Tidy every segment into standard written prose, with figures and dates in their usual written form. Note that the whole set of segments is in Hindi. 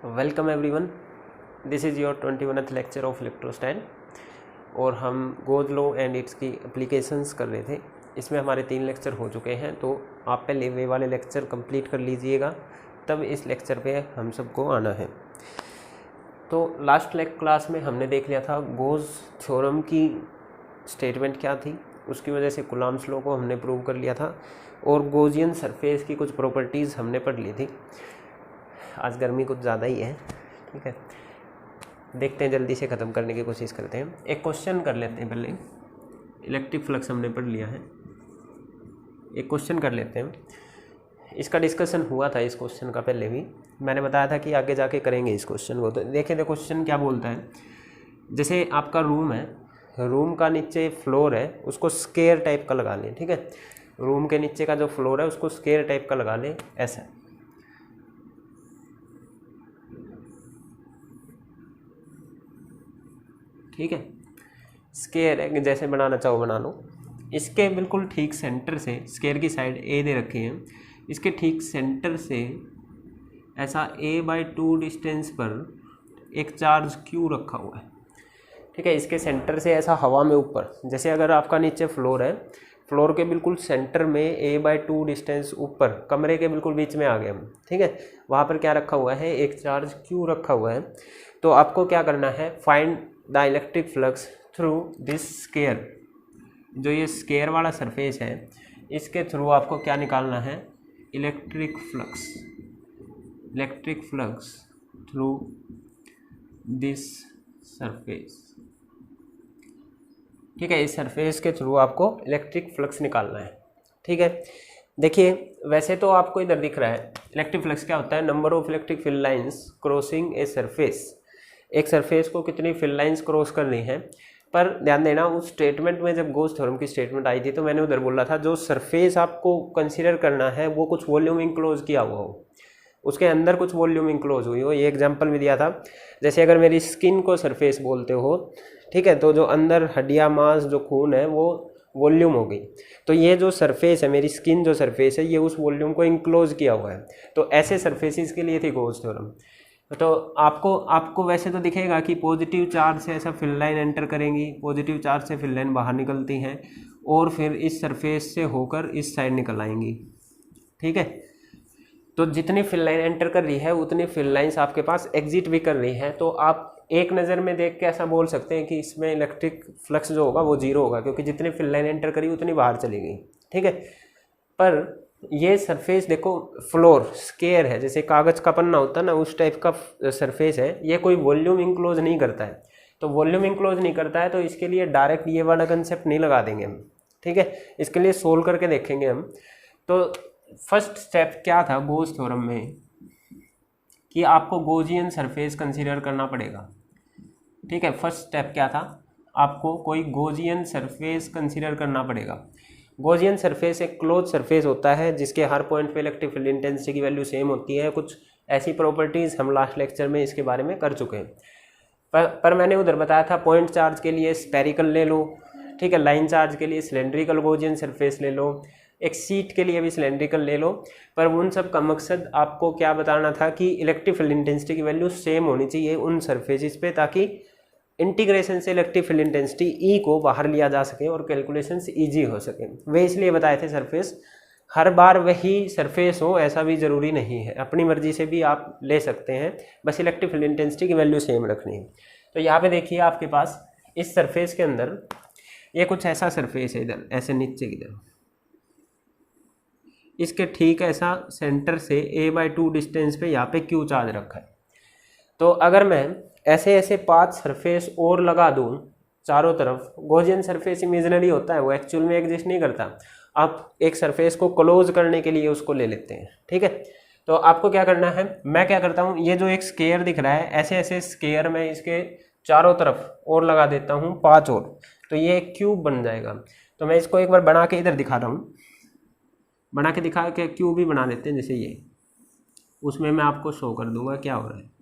Welcome everyone, this is your 21th lecture of electrostat. और हम गोज लॉ एंड इट्स की एप्लीकेशंस कर रहे थे। इसमें हमारे 3 लेक्चर हो चुके हैं, तो आप पहले वे वाले लेक्चर कंप्लीट कर लीजिएगा, तब इस लेक्चर पे हम सबको आना है। तो लास्ट क्लास में हमने देख लिया था गोज थ्योरम की स्टेटमेंट क्या थी, उसकी वजह से कूलॉम्स लॉ को हमने प्रूव कर लिया था, और गोजियन सरफेस की कुछ प्रॉपर्टीज़ हमने पढ़ ली थी। आज गर्मी कुछ ज़्यादा ही है, ठीक है, देखते हैं जल्दी से ख़त्म करने की कोशिश करते हैं। एक क्वेश्चन कर लेते हैं पहले। इलेक्ट्रिक फ्लक्स हमने पढ़ लिया है, एक क्वेश्चन कर लेते हैं। इसका डिस्कशन हुआ था इस क्वेश्चन का पहले भी, मैंने बताया था कि आगे जाके करेंगे इस क्वेश्चन को। तो देखें तो क्वेश्चन क्या बोलता है। जैसे आपका रूम है, रूम का नीचे फ्लोर है, उसको स्क्वायर टाइप का लगा लें, ठीक है। रूम के नीचे का जो फ्लोर है उसको स्क्वायर टाइप का लगा लें, ऐसा, ठीक है। स्क्वायर है, जैसे बनाना चाहो बना लो। इसके बिल्कुल ठीक सेंटर से, स्क्वायर की साइड ए दे रखी है, इसके ठीक सेंटर से ऐसा a/2 डिस्टेंस पर एक चार्ज q रखा हुआ है, ठीक है। इसके सेंटर से ऐसा हवा में ऊपर, जैसे अगर आपका नीचे फ्लोर है, फ्लोर के बिल्कुल सेंटर में a/2 डिस्टेंस ऊपर, कमरे के बिल्कुल बीच में आ गए हम, ठीक है। वहाँ पर क्या रखा हुआ है, एक चार्ज q रखा हुआ है। तो आपको क्या करना है, find the electric flux through this square. जो ये स्क्वायर वाला सरफेस है, इसके थ्रू आपको क्या निकालना है, electric flux through this surface, ठीक है। इस सरफेस के थ्रू आपको इलेक्ट्रिक फ्लक्स निकालना है, ठीक है। देखिए, वैसे तो आपको इधर दिख रहा है इलेक्ट्रिक फ्लक्स क्या होता है, number of electric field lines crossing a surface. एक सरफेस को कितनी फील्ड लाइंस क्रॉस करनी है। पर ध्यान देना, उस स्टेटमेंट में जब गोज थ्योरम की स्टेटमेंट आई थी तो मैंने उधर बोला था जो सरफेस आपको कंसीडर करना है वो कुछ वॉल्यूम इंक्लोज किया हुआ हो, उसके अंदर कुछ वॉल्यूम इंक्लोज हुई हो। ये एग्जांपल भी दिया था, जैसे अगर मेरी स्किन को सरफेस बोलते हो, ठीक है, तो जो अंदर हड्डियाँ, मांस, जो खून है, वो वॉल्यूम हो गई। तो ये जो सरफेस है, मेरी स्किन जो सरफेस है, ये उस वॉल्यूम को इंक्लोज किया हुआ है। तो ऐसे सरफेसेस के लिए थी गोज थ्योरम। तो आपको वैसे तो दिखेगा कि पॉजिटिव चार्ज से ऐसा फील्ड लाइन एंटर करेंगी, पॉजिटिव चार्ज से फील्ड लाइन बाहर निकलती हैं, और फिर इस सरफेस से होकर इस साइड निकल आएंगी, ठीक है। तो जितनी फील्ड लाइन एंटर कर रही है उतनी फील्ड लाइंस आपके पास एग्जिट भी कर रही है। तो आप एक नज़र में देख के ऐसा बोल सकते हैं कि इसमें इलेक्ट्रिक फ्लक्स जो होगा वो जीरो होगा, क्योंकि जितनी फील्ड लाइन एंटर करी उतनी बाहर चली गई, ठीक है। पर ये सरफेस देखो, फ्लोर स्क्वायर है, जैसे कागज़ का पन्ना होता है ना, उस टाइप का सरफेस है। ये कोई वॉल्यूम इंक्लोज नहीं करता है। तो वॉल्यूम इंक्लोज नहीं करता है, तो इसके लिए डायरेक्ट ये वाला कंसेप्ट नहीं लगा देंगे हम, ठीक है। इसके लिए सोल्व करके देखेंगे हम। तो फर्स्ट स्टेप क्या था गोज थ्योरम में, कि आपको गोजियन सरफेस कंसीडर करना पड़ेगा, ठीक है। फर्स्ट स्टेप क्या था, आपको कोई गोजियन सरफेस कंसीडर करना पड़ेगा। गोजियन सरफेस एक क्लोज सरफेस होता है जिसके हर पॉइंट पे इलेक्ट्रिक फील्ड इंटेंसिटी की वैल्यू सेम होती है। कुछ ऐसी प्रॉपर्टीज़ हम लास्ट लेक्चर में इसके बारे में कर चुके हैं। पर मैंने उधर बताया था पॉइंट चार्ज के लिए स्पेरिकल ले लो, ठीक है, लाइन चार्ज के लिए सिलेंड्रिकल गोजियन सरफेस ले लो, एक सीट के लिए भी सिलेंड्रिकल ले लो। पर उन सब का मकसद आपको क्या बताना था कि इलेक्ट्रिक फील्ड इंटेंसिटी की वैल्यू सेम होनी चाहिए उन सरफेसिस पे, ताकि इंटीग्रेशन से इलेक्ट्रिक फील्ड इंटेंसिटी ई को बाहर लिया जा सके और कैलकुलेशंस इजी हो सके। वे इसलिए बताए थे सरफेस हर बार वही सरफेस हो ऐसा भी ज़रूरी नहीं है, अपनी मर्जी से भी आप ले सकते हैं, बस इलेक्ट्रिक फील्ड इंटेंसिटी की वैल्यू सेम रखनी है। तो यहाँ पे देखिए आपके पास इस सरफेस के अंदर ये कुछ ऐसा सरफेस है, इधर ऐसे नीचे की तरफ, इसके ठीक ऐसा सेंटर से a/2 डिस्टेंस पे यहाँ पे q चार्ज रखा है। तो अगर मैं ऐसे ऐसे 5 सरफेस और लगा दूं चारों तरफ, गॉसियन सरफेस इमेजिनरी होता है, वो एक्चुअल में एग्जिस्ट नहीं करता। आप एक सरफेस को क्लोज करने के लिए उसको ले लेते हैं, ठीक है। तो आपको क्या करना है, मैं क्या करता हूँ, ये जो एक स्क्वायर दिख रहा है, ऐसे ऐसे स्क्वायर में इसके चारों तरफ और लगा देता हूँ 5 और, तो ये एक क्यूब बन जाएगा। तो मैं इसको एक बार बना के इधर दिखा रहा हूँ, बना के दिखा के क्यूब भी बना देते हैं जैसे ये, उसमें मैं आपको शो कर दूंगा क्या हो रहा है,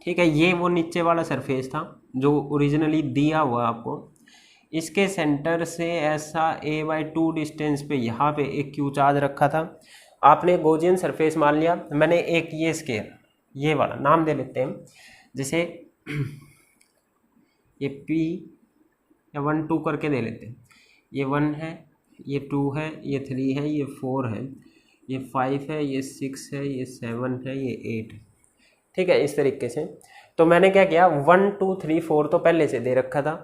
ठीक है। ये वो नीचे वाला सरफेस था जो ओरिजिनली दिया हुआ आपको, इसके सेंटर से ऐसा a/2 डिस्टेंस पे यहाँ पे एक क्यू चार्ज रखा था, आपने गॉसियन सरफेस मान लिया, मैंने एक ये स्केयर ये वाला नाम दे लेते हैं, जैसे ये P या 1 2 करके दे लेते हैं। ये 1 है, ये 2 है, ये 3 है, ये 4 है, ये 5 है, ये 6 है, ये 7 है, ये 8 है। ठीक है, इस तरीके से। तो मैंने क्या किया, 1 2 3 4 तो पहले से दे रखा था,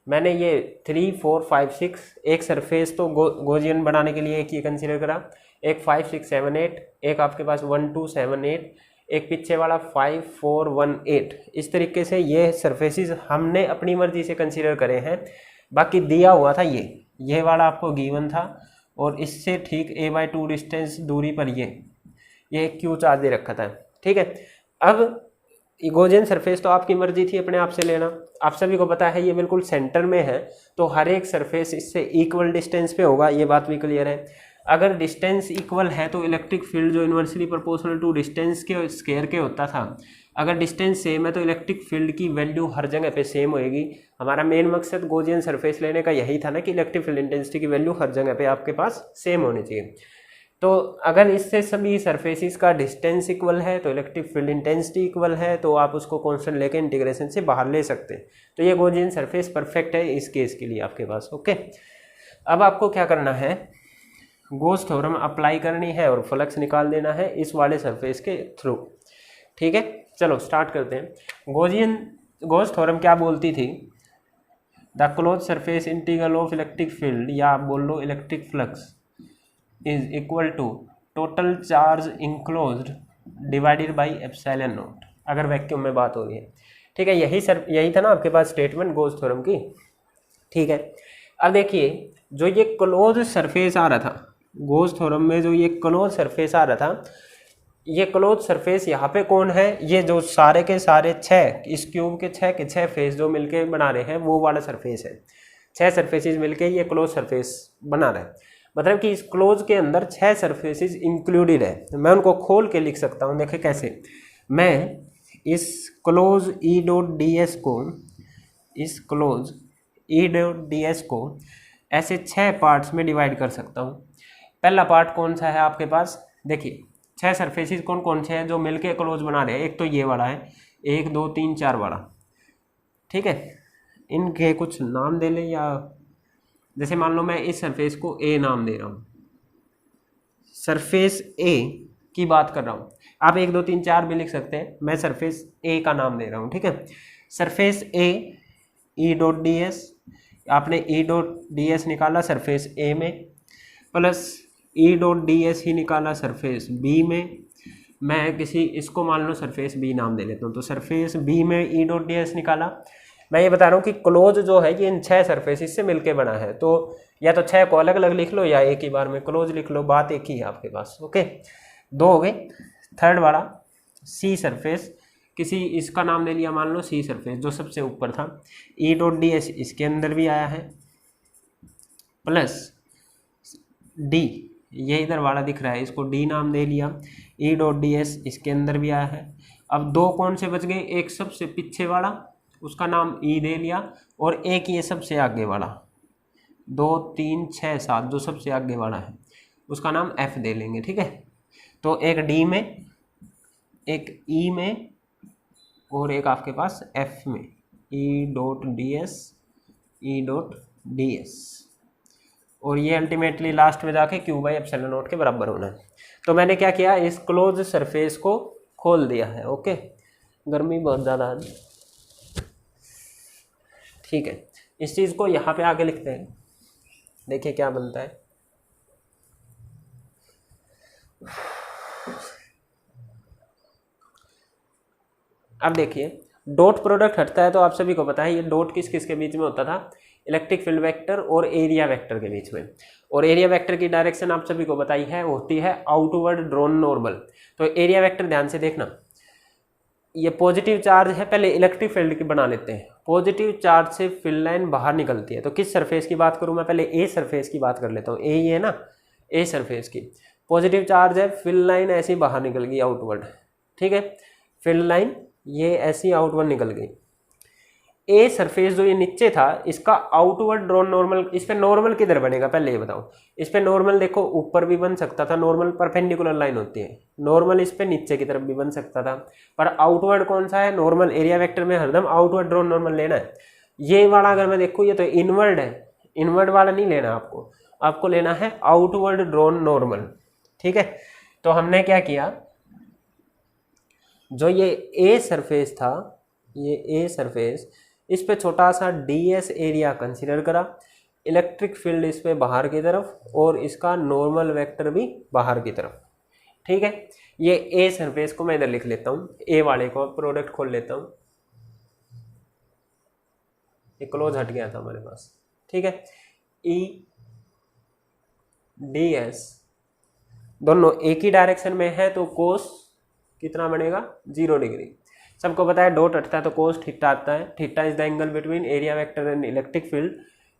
मैंने ये 3 4 5 6 एक सरफेस तो गॉसियन बनाने के लिए एक ये कंसीडर करा, एक 5 6 7 8, एक आपके पास 1 2 7 8, एक पीछे वाला 5 4 1 8। इस तरीके से ये सरफेसेस हमने अपनी मर्जी से कंसीडर करे हैं। बाकी दिया हुआ था ये वाला आपको गिवन था, और इससे ठीक a/2 डिस्टेंस दूरी पर ये क्यू चार्ज दे रखा था। ठीक है, अब गॉसियन सरफेस तो आपकी मर्जी थी अपने आप से लेना, आप सभी को पता है ये बिल्कुल सेंटर में है, तो हर एक सरफेस इससे इक्वल डिस्टेंस पे होगा, ये बात भी क्लियर है। अगर डिस्टेंस इक्वल है तो इलेक्ट्रिक फील्ड जो इन्वर्सली प्रोपोर्शनल टू डिस्टेंस के स्क्वायर के होता था, अगर डिस्टेंस सेम है तो इलेक्ट्रिक फील्ड की वैल्यू हर जगह पे सेम होएगी। हमारा मेन मकसद गॉसियन सरफेस लेने का यही था ना कि इलेक्ट्रिक फील्ड इंटेंसिटी की वैल्यू हर जगह पे आपके पास सेम होनी चाहिए। तो अगर इससे सभी सरफेसेस का डिस्टेंस इक्वल है तो इलेक्ट्रिक फील्ड इंटेंसिटी इक्वल है, तो आप उसको कांस्टेंट लेके इंटीग्रेशन से बाहर ले सकते हैं। तो ये गॉसियन सरफेस परफेक्ट है इस केस के लिए आपके पास। ओके, अब आपको क्या करना है, गॉस थ्योरम अप्लाई करनी है और फ्लक्स निकाल देना है इस वाले सरफेस के थ्रू। ठीक है, चलो स्टार्ट करते हैं। गॉस थ्योरम क्या बोलती थी, the close surface integral of electric field, या आप बोल लो electric flux, is equal to total charge enclosed divided by epsilon naught, अगर वैक्यूम में बात हो रही है। ठीक है, यही था ना आपके पास स्टेटमेंट गॉस थ्योरम की। ठीक है, अब देखिए जो ये क्लोज सरफेस आ रहा था गॉस थ्योरम में, जो ये क्लोज सरफेस आ रहा था, ये क्लोज सरफेस यहाँ पे कौन है, ये जो सारे के सारे 6 इस क्यूब के 6 फेस जो मिलके बना रहे हैं वो वाला सरफेस है। 6 सरफेसेस मिलके ये क्लोज सरफेस बना रहे हैं, मतलब कि इस क्लोज के अंदर 6 सरफेसेस इंक्लूडेड है। मैं उनको खोल के लिख सकता हूँ, देखें कैसे, मैं इस क्लोज ई डॉट डी एस को, इस क्लोज ई डॉट डी एस को ऐसे 6 पार्ट्स में डिवाइड कर सकता हूँ। पहला पार्ट कौन सा है आपके पास, देखिए 6 सरफेसेस कौन कौन से हैं जो मिलके क्लोज बना रहे हैं। एक तो ये वाला है, 1 2 3 4 वाला। ठीक है, इनके कुछ नाम दे लें, या जैसे मान लो मैं इस सरफेस को ए नाम दे रहा हूँ, सरफेस ए की बात कर रहा हूँ। आप 1 2 3 4 भी लिख सकते हैं, मैं सरफेस ए का नाम दे रहा हूँ। ठीक है, surface A E dot d s, आपने ई डॉट डी एस निकाला सरफेस ए में, plus E dot d s ही निकाला सरफेस बी में। मैं किसी इसको मान लो सरफेस बी नाम दे लेता हूँ, तो सरफेस बी में ई डॉट डी एस निकाला। मैं ये बता रहा हूँ कि क्लोज जो है ये इन 6 सरफेस से मिलके बना है, तो या तो 6 को अलग अलग लिख लो या एक ही बार में क्लोज लिख लो, बात एक ही है आपके पास। ओके, 2 हो गए। थर्ड वाला सी सरफेस, किसी इसका नाम ले लिया, मान लो सी सरफेस जो सबसे ऊपर था, ई डॉट डी एस इसके अंदर भी आया है, प्लस डी ये इधर वाला दिख रहा है, इसको डी नाम दे लिया, ई डॉट डी एस इसके अंदर भी आया है। अब 2 कौन से बच गए, एक सबसे पीछे वाला उसका नाम ई दे लिया, और एक ये सबसे आगे वाला 2 3 6 7 जो सबसे आगे वाला है उसका नाम एफ दे लेंगे। ठीक है, तो एक डी में, एक ई में, और एक आपके पास एफ में, ई डॉट डी एस, ई डॉट डी एस, और ये अल्टीमेटली लास्ट में जाके क्यू बाई एप्सिलॉन नॉट के बराबर होना है। तो मैंने क्या किया, इस क्लोज सरफेस को खोल दिया है। ओके, गर्मी बहुत ज़्यादा है। ठीक है, इस चीज़ को यहाँ पे आगे लिखते हैं, देखिए क्या बनता है। अब देखिए डॉट प्रोडक्ट हटता है, तो आप सभी को पता है ये डॉट किस किस के बीच में होता था, इलेक्ट्रिक फील्ड वेक्टर और एरिया वेक्टर के बीच में। और एरिया वेक्टर की डायरेक्शन आप सभी को बताई है, होती है आउटवर्ड ड्रॉन नॉर्मल। तो एरिया वेक्टर ध्यान से देखना, ये पॉजिटिव चार्ज है, पहले इलेक्ट्रिक फील्ड की बना लेते हैं। पॉजिटिव चार्ज से फील्ड लाइन बाहर निकलती है, तो किस सरफेस की बात करूं मैं, पहले ए सरफेस की बात कर लेता हूँ। ए ये है ना, ए सरफेस की पॉजिटिव चार्ज है, फील्ड लाइन ऐसी बाहर निकल गई आउटवर्ड। ठीक है, फील्ड लाइन ये ऐसी आउटवर्ड निकल गई। ए सरफेस जो ये नीचे था इसका आउटवर्ड ड्रॉन नॉर्मल, इस पे नॉर्मल किधर बनेगा पहले ये बताओ। इस पे नॉर्मल देखो ऊपर भी बन सकता था, नॉर्मल परपेंडिकुलर लाइन होती है, नॉर्मल इस पे नीचे की तरफ भी बन सकता था, पर आउटवर्ड कौन सा है, नॉर्मल। एरिया वेक्टर में हरदम आउटवर्ड ड्रॉन नॉर्मल लेना है। ये वाला अगर मैं देखूँ ये तो इनवर्ड है, इनवर्ड वाला नहीं लेना आपको, आपको लेना है आउटवर्ड ड्रॉन नॉर्मल। ठीक है, तो हमने क्या किया, जो ये ए सरफेस था, ये ए सरफेस, इस पे छोटा सा ds एरिया कंसीडर करा, इलेक्ट्रिक फील्ड इस पे बाहर की तरफ और इसका नॉर्मल वेक्टर भी बाहर की तरफ। ठीक है, ये ए सरफेस को मैं इधर लिख लेता हूँ, ए वाले को प्रोडक्ट खोल लेता हूँ, ये क्लोज हट गया था हमारे पास। ठीक है, ई ds दोनों एक ही डायरेक्शन में है तो कोस कितना बनेगा, 0 डिग्री। सबको पता है डॉट हटता है तो कोस थीटा आता है। Theta is the angle between area vector and electric field.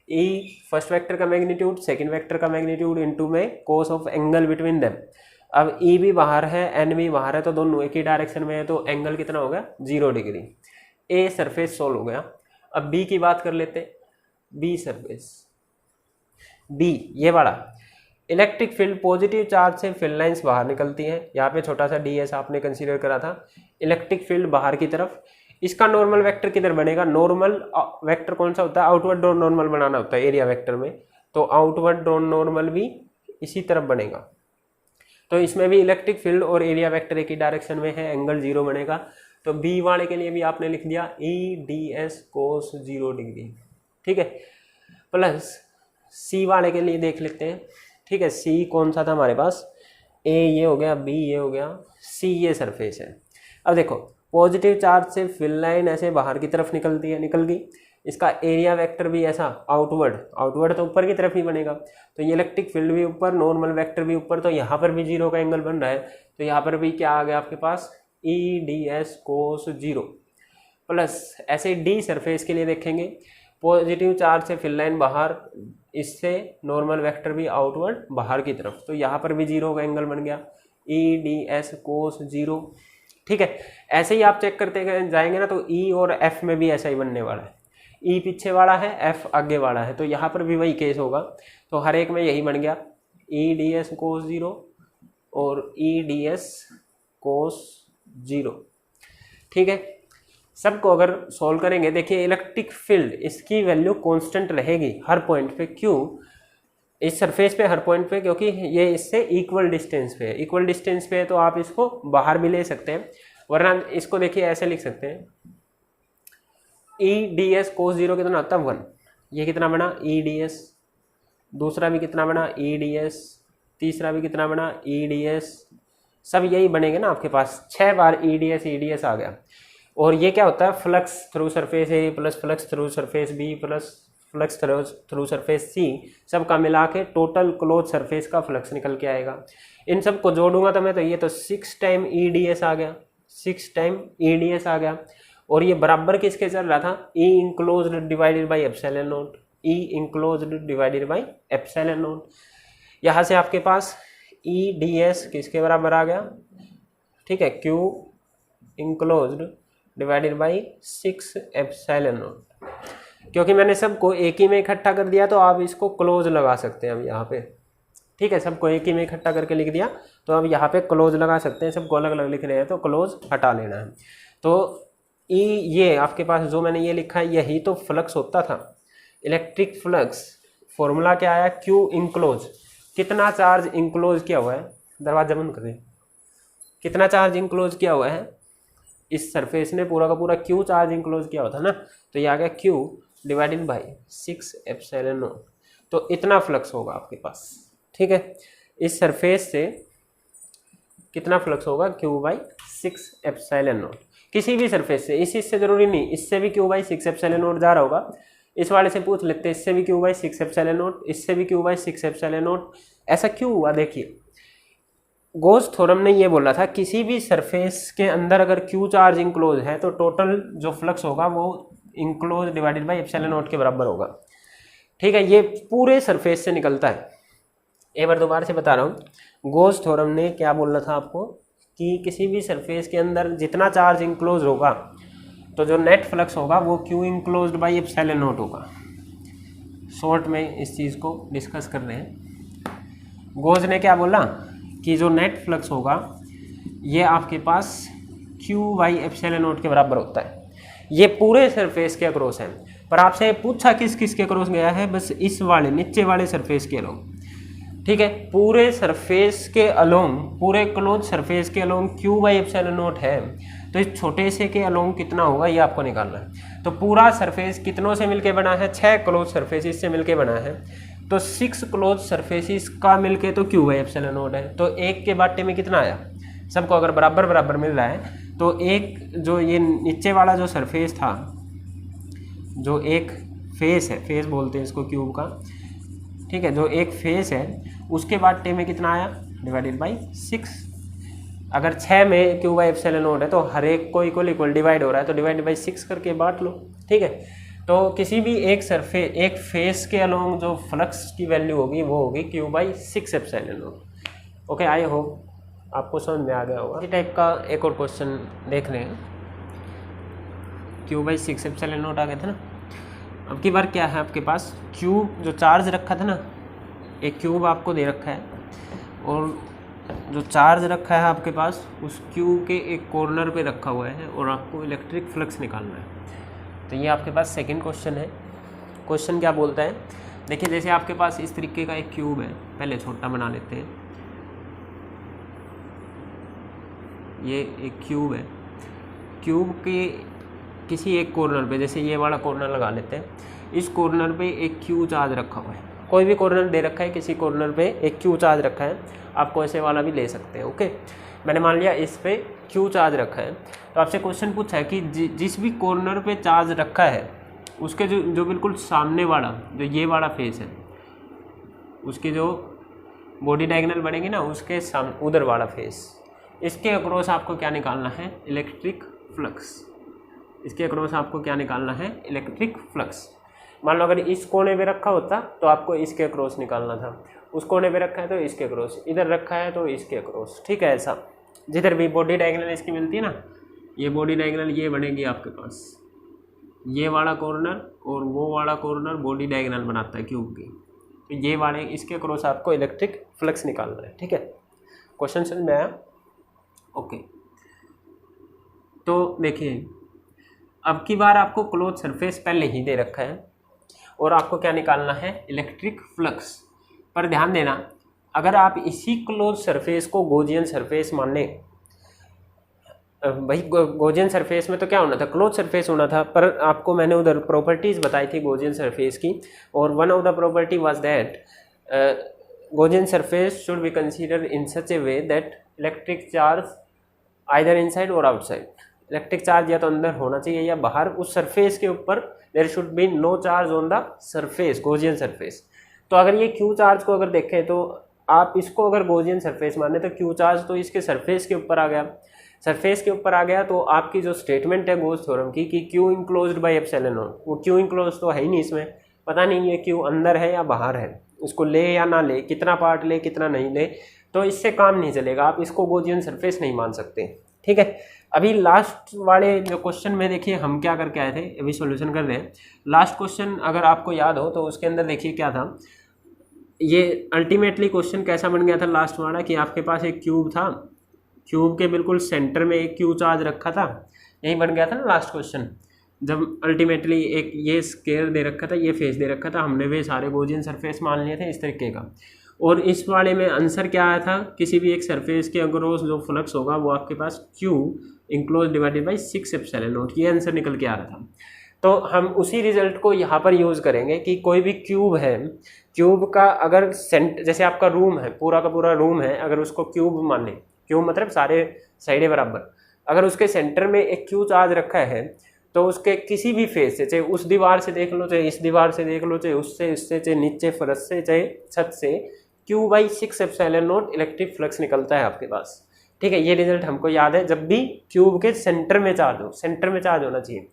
E first vector का मैग्नीट्यूड, सेकंड वेक्टर का मैग्नीट्यूड इनटू में cos of angle between them. अब ई भी बाहर है, एन भी बाहर है, तो दोनों एक ही डायरेक्शन में है तो एंगल कितना हो गया, 0 डिग्री। ए सरफेस सोल्व हो गया। अब बी की बात कर लेते, बी सरफेस, बी ये वाला इलेक्ट्रिक फील्ड, पॉजिटिव चार्ज से फील्ड लाइंस बाहर निकलती हैं। यहाँ पे छोटा सा ds आपने कंसीडर करा था, इलेक्ट्रिक फील्ड बाहर की तरफ। इसका नॉर्मल वेक्टर किधर बनेगा, नॉर्मल वेक्टर कौन सा होता है, आउटवर्ड ड्रॉन नॉर्मल बनाना होता है एरिया वेक्टर में, तो आउटवर्ड ड्रॉन नॉर्मल भी इसी तरफ बनेगा। तो इसमें भी इलेक्ट्रिक फील्ड और एरिया वेक्टर एक ही डायरेक्शन में है, एंगल 0 बनेगा। तो बी वाले के लिए भी आपने लिख दिया ई ds कोस 0 डिग्री। ठीक है, प्लस सी वाले के लिए देख लेते हैं। ठीक है, सी कौन सा था हमारे पास, ए ये हो गया, बी ये हो गया, सी ये सरफेस है। अब देखो पॉजिटिव चार्ज से फील्ड लाइन ऐसे बाहर की तरफ निकलती है, निकल गई। इसका एरिया वेक्टर भी ऐसा आउटवर्ड, आउटवर्ड तो ऊपर की तरफ ही बनेगा, तो ये इलेक्ट्रिक फील्ड भी ऊपर, नॉर्मल वेक्टर भी ऊपर, तो यहाँ पर भी 0 का एंगल बन रहा है। तो यहाँ पर भी क्या आ गया आपके पास, ई ds कोस 0। प्लस ऐसे डी सरफेस के लिए देखेंगे, पॉजिटिव चार्ज से फील्ड लाइन बाहर, इससे नॉर्मल वेक्टर भी आउटवर्ड बाहर की तरफ, तो यहाँ पर भी 0 का एंगल बन गया, ई ds कोस 0। ठीक है, ऐसे ही आप चेक करते जाएंगे ना, तो ई और एफ में भी ऐसा ही बनने वाला है, ई पीछे वाला है, एफ आगे वाला है, तो यहाँ पर भी वही केस होगा। तो हर एक में यही बन गया, ई ds कोस 0 और ई ds कोस 0। ठीक है, सबको अगर सॉल्व करेंगे, देखिए इलेक्ट्रिक फील्ड इसकी वैल्यू कांस्टेंट रहेगी हर पॉइंट पे। क्यों, इस सरफेस पे हर पॉइंट पे, क्योंकि ये इससे इक्वल डिस्टेंस पे है। इक्वल डिस्टेंस पे है तो आप इसको बाहर भी ले सकते हैं, वरना इसको देखिए ऐसे लिख सकते हैं, ई ds कोस 0 कितना होता है 1, ये कितना बना ई ds, दूसरा भी कितना बना ई ds, तीसरा भी कितना बना ई ds, सब यही बनेंगे ना आपके पास, 6 बार ई ds आ गया। और ये क्या होता है, flux through surface A plus flux through surface B plus flux through surface C, सब का मिला के टोटल क्लोज सरफेस का फ्लक्स निकल के आएगा। इन सब को जोड़ूंगा तो मैं, तो ये तो 6 टाइम ई ds आ गया, 6 टाइम ई ds आ गया। और ये बराबर किसके चल रहा था, E enclosed divided by epsilon naught, E enclosed divided by epsilon naught. यहाँ से आपके पास ई ds किसके बराबर आ गया, ठीक है, Q enclosed divided by 6 epsilon not. क्योंकि मैंने सबको एक ही में इकट्ठा कर दिया तो आप इसको क्लोज लगा सकते हैं अब यहाँ पे। ठीक है, सबको एक ही में इकट्ठा करके लिख दिया तो अब यहाँ पे क्लोज लगा सकते हैं, सबको अलग अलग लिख रहे हैं तो क्लोज हटा लेना है। तो ई ये आपके पास जो मैंने ये लिखा है यही तो फ्लक्स होता था, इलेक्ट्रिक फ्लक्स। फॉर्मूला क्या आया, क्यू इंक्लोज, कितना चार्ज इंक्लोज किया हुआ है, दरवाजा बंद करें, कितना चार्ज इंक्लोज किया हुआ है इस सरफेस ने, पूरा का पूरा क्यू चार्ज इंक्लोज किया हुआ था ना, तो ये आ गया Q divided by 6 epsilon not. तो इतना फ्लक्स होगा आपके पास। ठीक है, इस सरफेस से कितना फ्लक्स होगा, क्यू बाई 6 एप्सिलॉन नॉट। किसी भी सरफेस से, इससे जरूरी नहीं, इससे भी क्यू बाई 6 एप्सिलॉन नॉट जा रहा होगा, इस वाले से पूछ लेते हैं, इससे भी क्यू बाई 6 एप्सिलॉन नॉट, इससे भी क्यू बाई 6 एप्सिलॉन नॉट। ऐसा क्यों हुआ, देखिए गोस थ्योरम ने ये बोला था किसी भी सरफेस के अंदर अगर क्यू चार्ज इंक्लोज है तो टोटल जो फ्लक्स होगा वो enclose divided by epsilon not के बराबर होगा। ठीक है, ये पूरे सरफेस से निकलता है। एक बार दोबारा से बता रहा हूँ, गोस थ्योरम ने क्या बोलना था आपको कि किसी भी सरफेस के अंदर जितना चार्ज इंक्लोज होगा तो जो नेट फ्लक्स होगा वो Q enclosed by epsilon not होगा। शॉर्ट में इस चीज़ को डिस्कस कर रहे हैं। गोज ने क्या बोला कि जो नेट फ्लक्स होगा ये आपके पास क्यू बाई एप्सिलॉन नॉट के बराबर होता है। ये पूरे सरफेस के अक्रॉस है, पर आपसे पूछा किस किस के अक्रॉस गया है, बस इस वाले नीचे वाले सरफेस के अलोंग। ठीक है, पूरे सरफेस के अलोंग, पूरे क्लोज सरफेस के along Q by epsilon not है, तो इस छोटे से के अलोंग कितना होगा ये आपको निकालना है। तो पूरा सरफेस कितनों से मिलके बना है, 6 क्लोज सरफेसिस से मिलके बना है, तो 6 क्लोज सरफेसिस का मिलके तो क्यू बाई एप्सिलॉन नॉट है। तो एक के बाटे में कितना आया, सबको अगर बराबर बराबर मिल रहा है तो एक जो ये नीचे वाला जो सरफेस था, जो एक फेस है, फेस बोलते हैं इसको क्यूब का, ठीक है, जो एक फेस है उसके बाटे में कितना आया, डिवाइडेड बाई 6। अगर 6 में क्यू बाई एप्सिलॉन नॉट है तो हर एक को इक्वल डिवाइड हो रहा है, तो डिवाइड बाई 6 करके बांट लो। ठीक है, तो किसी भी एक सरफेस, एक फेस के अलोंग जो फ्लक्स की वैल्यू होगी वो होगी Q by 6 epsilon not. Okay, I hope आपको समझ में आ गया होगा। इसी टाइप का एक और क्वेश्चन देख रहे हैं। क्यू बाई 6 एप्सिलॉन नॉट आ गया था ना। अब की बार क्या है आपके पास, क्यूब जो चार्ज रखा था ना, एक क्यूब आपको दे रखा है और जो चार्ज रखा है आपके पास उस क्यूब के एक कॉर्नर पे रखा हुआ है और आपको इलेक्ट्रिक फ्लक्स निकालना है। तो ये आपके पास सेकंड क्वेश्चन है। क्वेश्चन क्या बोलता है, देखिए जैसे आपके पास इस तरीके का एक क्यूब है, पहले छोटा बना लेते हैं। ये एक क्यूब है, क्यूब के किसी एक कॉर्नर पे, जैसे ये वाला कॉर्नर लगा लेते हैं, इस कॉर्नर पे एक क्यू चार्ज रखा हुआ है। कोई भी कॉर्नर दे रखा है, किसी कॉर्नर पे एक क्यू चार्ज रखा है, आपको ऐसे वाला भी ले सकते हैं। ओके, मैंने मान लिया इस पे क्यू चार्ज रखा है, तो आपसे क्वेश्चन पूछा है कि जिस भी कॉर्नर पे चार्ज रखा है उसके जो बिल्कुल सामने वाला, जो ये वाला फेस है, उसके जो बॉडी डायगोनल बनेगी ना, उसके सामने उधर वाला फेस, इसके अक्रॉस आपको क्या निकालना है, इलेक्ट्रिक फ्लक्स। इसके अक्रॉस आपको क्या निकालना है, इलेक्ट्रिक फ्लक्स। मान लो अगर इस कोने पे रखा होता तो आपको इसके अक्रॉस निकालना था, उस कोने पे रखा है तो इसके अक्रॉस, इधर रखा है तो इसके अक्रॉस। ठीक है, ऐसा जिधर भी बॉडी डायगोनल इसकी मिलती है ना, ये बॉडी डायगोनल ये बनेगी आपके पास, ये वाला कॉर्नर और वो वाला कॉर्नर बॉडी डायगोनल बनाता है क्यूब की, तो ये वाले इसके अक्रॉस आपको इलेक्ट्रिक फ्लक्स निकालना है। ठीक है, क्वेश्चन समझ में आया? ओके, तो देखिए अब की बार आपको क्लोज सरफेस पहले ही दे रखा है और आपको क्या निकालना है, इलेक्ट्रिक फ्लक्स। पर ध्यान देना, अगर आप इसी क्लोज सरफेस को गॉसियन सरफेस मान लें, भाई गॉसियन सरफेस में तो क्या होना था, क्लोज सरफेस होना था, पर आपको मैंने उधर प्रॉपर्टीज़ बताई थी गॉसियन सरफेस की, और one of the property was that Gaussian surface should be considered in such A way that electric charge either inside और आउटसाइड, इलेक्ट्रिक चार्ज या तो अंदर होना चाहिए या बाहर, उस सरफेस के ऊपर there should be no charge on the surface, Gaussian surface. तो अगर ये क्यू चार्ज को अगर देखें तो आप इसको अगर गॉसियन सरफेस माने तो क्यू चार्ज तो इसके सरफेस के ऊपर आ गया, सरफेस के ऊपर आ गया, तो आपकी जो स्टेटमेंट है गोस थ्योरम की कि Q enclosed by epsilon not, वो क्यू इंक्लोज तो है ही नहीं, इसमें पता नहीं ये क्यू अंदर है या बाहर है, उसको ले या ना ले, कितना पार्ट ले कितना नहीं ले, तो इससे काम नहीं चलेगा, आप इसको गॉसियन सरफेस नहीं मान सकते। ठीक है, अभी लास्ट वाले जो क्वेश्चन में देखिए हम क्या करके आए थे, अभी सॉल्यूशन कर रहे हैं। लास्ट क्वेश्चन अगर आपको याद हो तो उसके अंदर देखिए क्या था, ये अल्टीमेटली क्वेश्चन कैसा बन गया था लास्ट वाला, कि आपके पास एक क्यूब था, क्यूब के बिल्कुल सेंटर में एक क्यू चार्ज रखा था, यही बन गया था ना लास्ट क्वेश्चन, जब अल्टीमेटली एक ये स्केयर दे रखा था, ये फेस दे रखा था, हमने वे सारे गॉसियन सरफेस मान लिए थे इस तरीके का। और इस वाले में आंसर क्या आया था, किसी भी एक सरफेस के अक्रॉस जो फ्लक्स होगा वो आपके पास Q enclose divided by 6 epsilon naught, ये आंसर निकल के आ रहा था। तो हम उसी रिजल्ट को यहाँ पर यूज़ करेंगे कि कोई भी क्यूब है, क्यूब का अगर जैसे आपका रूम है, पूरा का पूरा रूम है, अगर उसको क्यूब मान लें, क्यूब मतलब सारे साइडें बराबर, अगर उसके सेंटर में एक क्यू चार्ज रखा है तो उसके किसी भी फेस से, चाहे उस दीवार से देख लो, चाहे इस दीवार से देख लो, चाहे उससे, इससे, चाहे नीचे फर्श से, चाहे छत से, Q by 6 epsilon not electric flux निकलता है आपके पास। ठीक है, ये रिजल्ट हमको याद है, जब भी क्यूब के सेंटर में चार्ज हो, सेंटर में चार्ज होना चाहिए।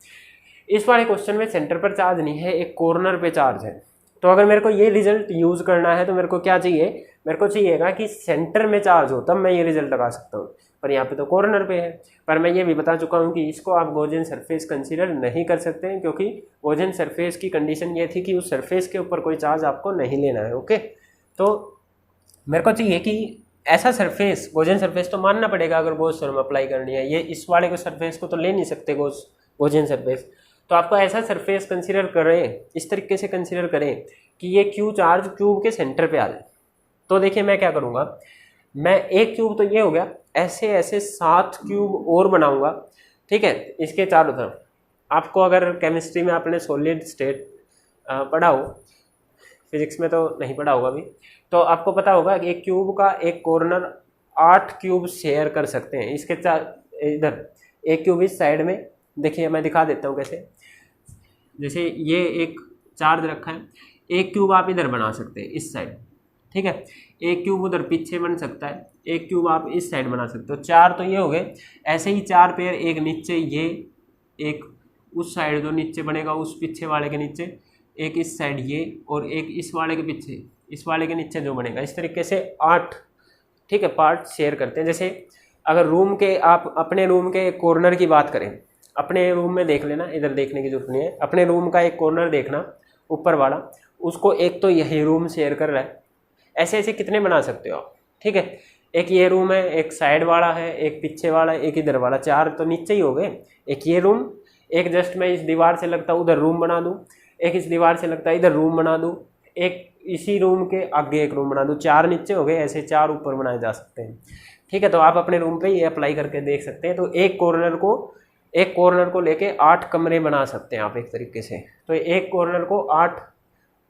इस वाले क्वेश्चन में सेंटर पर चार्ज नहीं है, एक कॉर्नर पे चार्ज है, तो अगर मेरे को ये रिजल्ट यूज़ करना है तो मेरे को क्या चाहिए, मेरे को चाहिएगा कि सेंटर में चार्ज हो, तब मैं ये रिजल्ट लगा सकता हूँ। पर यहाँ पे तो कॉर्नर पे है। पर मैं ये भी बता चुका हूँ कि इसको आप गॉसियन सरफेस कंसीडर नहीं कर सकते हैं, क्योंकि गॉसियन सरफेस की कंडीशन ये थी कि उस सरफेस के ऊपर कोई चार्ज आपको नहीं लेना है। ओके, तो मेरे को चाहिए कि ऐसा सरफेस, गॉसियन सरफेस तो मानना पड़ेगा अगर गॉस थ्योरम अप्लाई करनी है। ये इस वाले को सरफेस को तो ले नहीं सकते गॉसियन सरफेस। तो आपको ऐसा सरफेस कंसीडर करें, इस तरीके से कंसीडर करें कि ये क्यू चार्ज क्यूब के सेंटर पे आ जाए। तो देखिए मैं क्या करूँगा, मैं एक क्यूब तो ये हो गया, ऐसे ऐसे 7 क्यूब और बनाऊंगा। ठीक है, इसके चारों तरफ। आपको अगर केमिस्ट्री में आपने सॉलिड स्टेट पढ़ा हो, फिजिक्स में तो नहीं पढ़ा होगा अभी, तो आपको पता होगा कि एक क्यूब का एक कॉर्नर 8 क्यूब शेयर कर सकते हैं। इसके इधर एक क्यूब इस साइड में, देखिए मैं दिखा देता हूँ कैसे। जैसे ये एक चार्ज रखा है, एक क्यूब आप इधर बना सकते हैं इस साइड। ठीक है, एक क्यूब उधर पीछे बन सकता है, एक क्यूब आप इस साइड बना सकते हो। 4 तो ये हो गए। ऐसे ही 4 पेयर, एक नीचे ये, एक उस साइड जो नीचे बनेगा उस पीछे वाले के नीचे, एक इस साइड ये, और एक इस वाले के पीछे, इस वाले के नीचे जो बनेगा। इस तरीके से 8, ठीक है, पार्ट शेयर करते हैं। जैसे अगर रूम के, आप अपने रूम के कॉर्नर की बात करें, अपने रूम में देख लेना, इधर देखने की जरूरत नहीं है। अपने रूम का एक कॉर्नर देखना ऊपर वाला, उसको एक तो यही रूम शेयर कर रहा है। ऐसे ऐसे कितने बना सकते हो आप। ठीक है, एक ये रूम है, एक साइड वाला है, एक पीछे वाला है, एक इधर वाला, 4 तो नीचे ही हो गए। एक ये रूम, एक जस्ट मैं इस दीवार से लगता उधर रूम बना दूँ, एक इस दीवार से लगता इधर रूम बना दूँ, एक इसी रूम के आगे एक रूम बना दूँ। 4 नीचे हो गए, ऐसे 4 ऊपर बनाए जा सकते हैं। ठीक है, तो आप अपने रूम पे ये अप्लाई करके देख सकते हैं। तो एक कॉर्नर को लेके 8 कमरे बना सकते हैं आप एक तरीके से। तो एक कॉर्नर को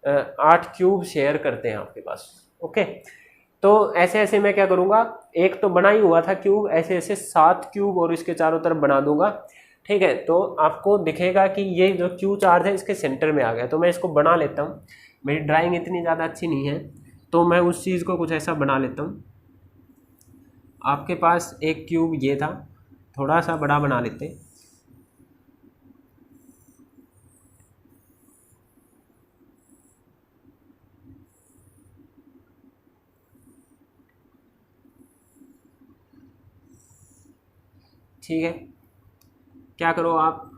8 क्यूब शेयर करते हैं आपके पास। ओके, तो ऐसे ऐसे मैं क्या करूँगा, एक तो बना ही हुआ था क्यूब, ऐसे ऐसे 7 क्यूब और इसके चारों तरफ बना दूंगा। ठीक है, तो आपको दिखेगा कि ये जो क्यू चार्ज है इसके सेंटर में आ गया। तो मैं इसको बना लेता हूँ, मेरी ड्राइंग इतनी ज़्यादा अच्छी नहीं है, तो मैं उस चीज़ को कुछ ऐसा बना लेता हूँ। आपके पास एक क्यूब ये था, थोड़ा सा बड़ा बना लेते हैं। ठीक है, क्या करो आप,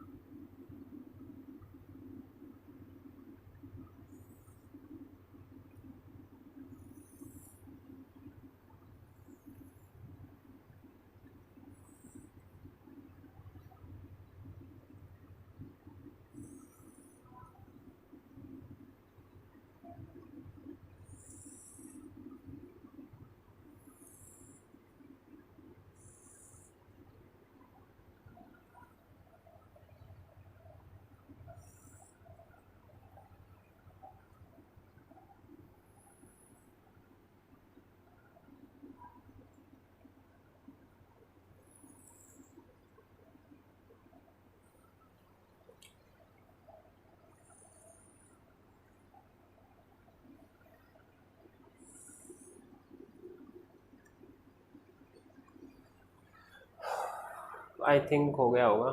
आई थिंक हो गया होगा।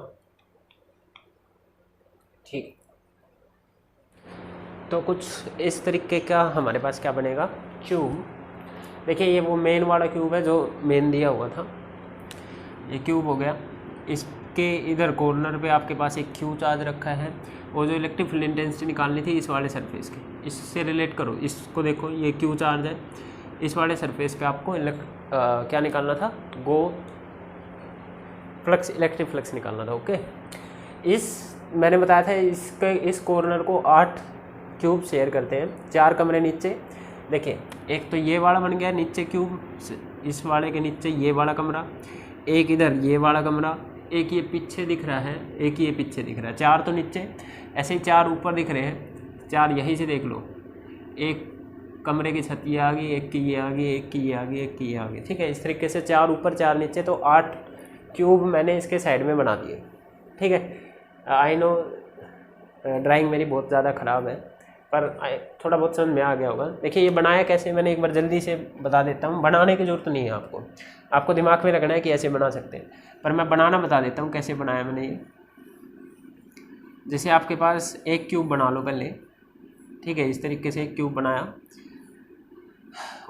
ठीक, तो कुछ इस तरीके का हमारे पास क्या बनेगा, क्यूब। देखिए ये वो मेन वाला क्यूब है जो मेन दिया हुआ था, ये क्यूब हो गया। इसके इधर कॉर्नर पे आपके पास एक क्यू चार्ज रखा है, और जो इलेक्ट्रिक फील्ड इंटेंसिटी निकालनी थी इस वाले सरफेस की, इससे रिलेट करो। इसको देखो, ये क्यू चार्ज है, इस वाले सरफेस पे आपको क्या निकालना था, इलेक्ट्रिक फ्लक्स निकालना था। ओके, मैंने बताया था इस कॉर्नर को 8 क्यूब शेयर करते हैं, 4 कमरे नीचे। देखिए एक तो ये वाला बन गया नीचे क्यूब, इस वाले के नीचे ये वाला कमरा, एक इधर ये वाला कमरा, एक ये पीछे दिख रहा है, एक ये पीछे दिख रहा है। 4 तो नीचे, ऐसे ही 4 ऊपर दिख रहे हैं। 4 यहीं से देख लो, एक कमरे की छत ये आ गई, एक की ये आ गई, एक की ये आ गई, एक की ये आ गई। ठीक है, इस तरीके से 4 ऊपर 4 नीचे, तो 8 क्यूब मैंने इसके साइड में बना दिए। ठीक है, आई नो ड्राइंग मेरी बहुत ज़्यादा ख़राब है, पर थोड़ा बहुत समझ में आ गया होगा। देखिए ये बनाया कैसे, मैंने एक बार जल्दी से बता देता हूँ। बनाने की ज़रूरत नहीं है आपको दिमाग में रखना है कि ऐसे बना सकते हैं, पर मैं बनाना बता देता हूँ कैसे बनाया मैंने ये। जैसे आपके पास एक क्यूब बना लो पहले, ठीक है, इस तरीके से एक क्यूब बनाया।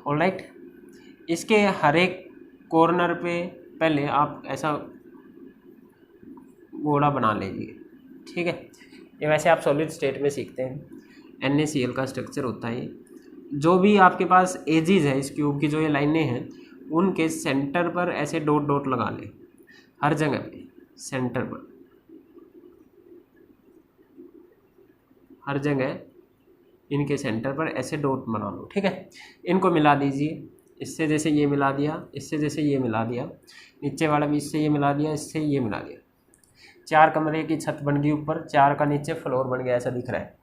ऑलराइट, इसके हर एक कॉर्नर पे पहले आप ऐसा गोला बना लीजिए। ठीक है, ये वैसे आप सॉलिड स्टेट में सीखते हैं, NaCl का स्ट्रक्चर होता है। जो भी आपके पास एजिज है इस क्यूब की, जो ये लाइनें हैं, उनके सेंटर पर ऐसे डॉट डॉट लगा लें, हर जगह पे सेंटर पर, हर जगह इनके सेंटर पर ऐसे डॉट बना लो। ठीक है, इनको मिला दीजिए, इससे जैसे ये मिला दिया, इससे जैसे ये मिला दिया, नीचे वाला भी इससे ये मिला दिया, इससे ये मिला दिया। 4 कमरे की छत बन गई ऊपर, 4 का नीचे फ्लोर बन गया, ऐसा दिख रहा है।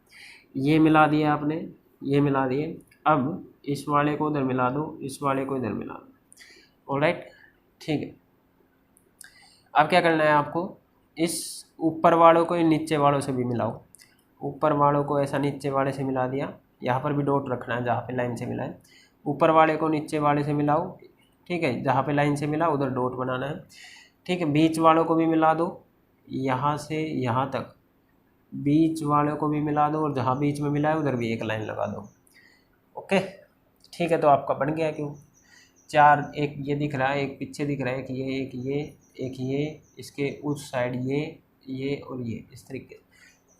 ये मिला दिया आपने, ये मिला दिए। अब इस वाले को इधर मिला दो, इस वाले को इधर मिला दो। ऑलराइट, ठीक है। अब क्या करना है आपको, इस ऊपर वालों को नीचे वालों से भी मिलाओ। ऊपर वालों को ऐसा नीचे वाले से मिला दिया, यहाँ पर भी डॉट रखना है जहाँ पे लाइन से मिला है। ऊपर वाले को नीचे वाले से मिलाओ, ठीक है, जहाँ पे लाइन से मिला उधर डॉट बनाना है। ठीक है, बीच वालों को भी मिला दो, यहाँ से यहाँ तक बीच वालों को भी मिला दो, और जहाँ बीच में मिला है उधर भी एक लाइन लगा दो। ओके, ठीक है, तो आपका बन गया क्यों 4, एक ये दिख रहा है, एक पीछे दिख रहा है, एक ये, इसके उस साइड ये और ये, इस तरीके से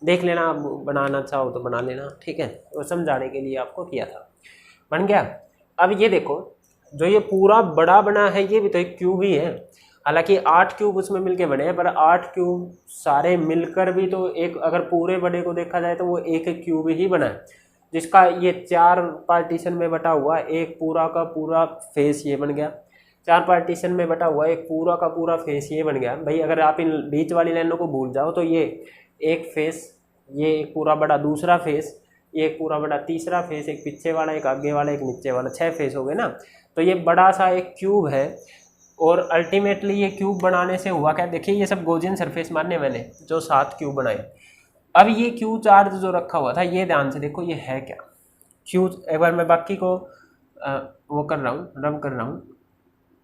देख लेना। आप बनाना चाहो तो बना लेना। ठीक है, वो समझाने के लिए आपको किया था, बन गया। अब ये देखो, जो ये पूरा बड़ा बना है ये भी तो एक क्यूब ही है। हालांकि 8 क्यूब उसमें मिलके बने हैं, पर 8 क्यूब सारे मिलकर भी तो एक, अगर पूरे बड़े को देखा जाए तो वो एक क्यूब ही बना है, जिसका ये 4 पार्टीशन में बटा हुआ एक पूरा का पूरा फेस ये बन गया। 4 पार्टीशन में बटा हुआ एक पूरा का पूरा फेस ये बन गया। भाई अगर आप इन बीच वाली लाइनों को भूल जाओ तो ये एक फेस, ये एक पूरा बड़ा दूसरा फेस, ये एक पूरा बड़ा तीसरा फेस, एक पीछे वाला, एक आगे वाला, एक नीचे वाला, 6 फेस हो गए ना। तो ये बड़ा सा एक क्यूब है। और अल्टीमेटली ये क्यूब बनाने से हुआ क्या, देखिए ये सब गॉसियन सरफेस माने मैंने जो 7 क्यूब बनाए। अब ये क्यू चार्ज जो रखा हुआ था, ये ध्यान से देखो ये है क्या क्यू। एक बार मैं बाकी को वो कर रहा हूँ, रब कर रहा हूँ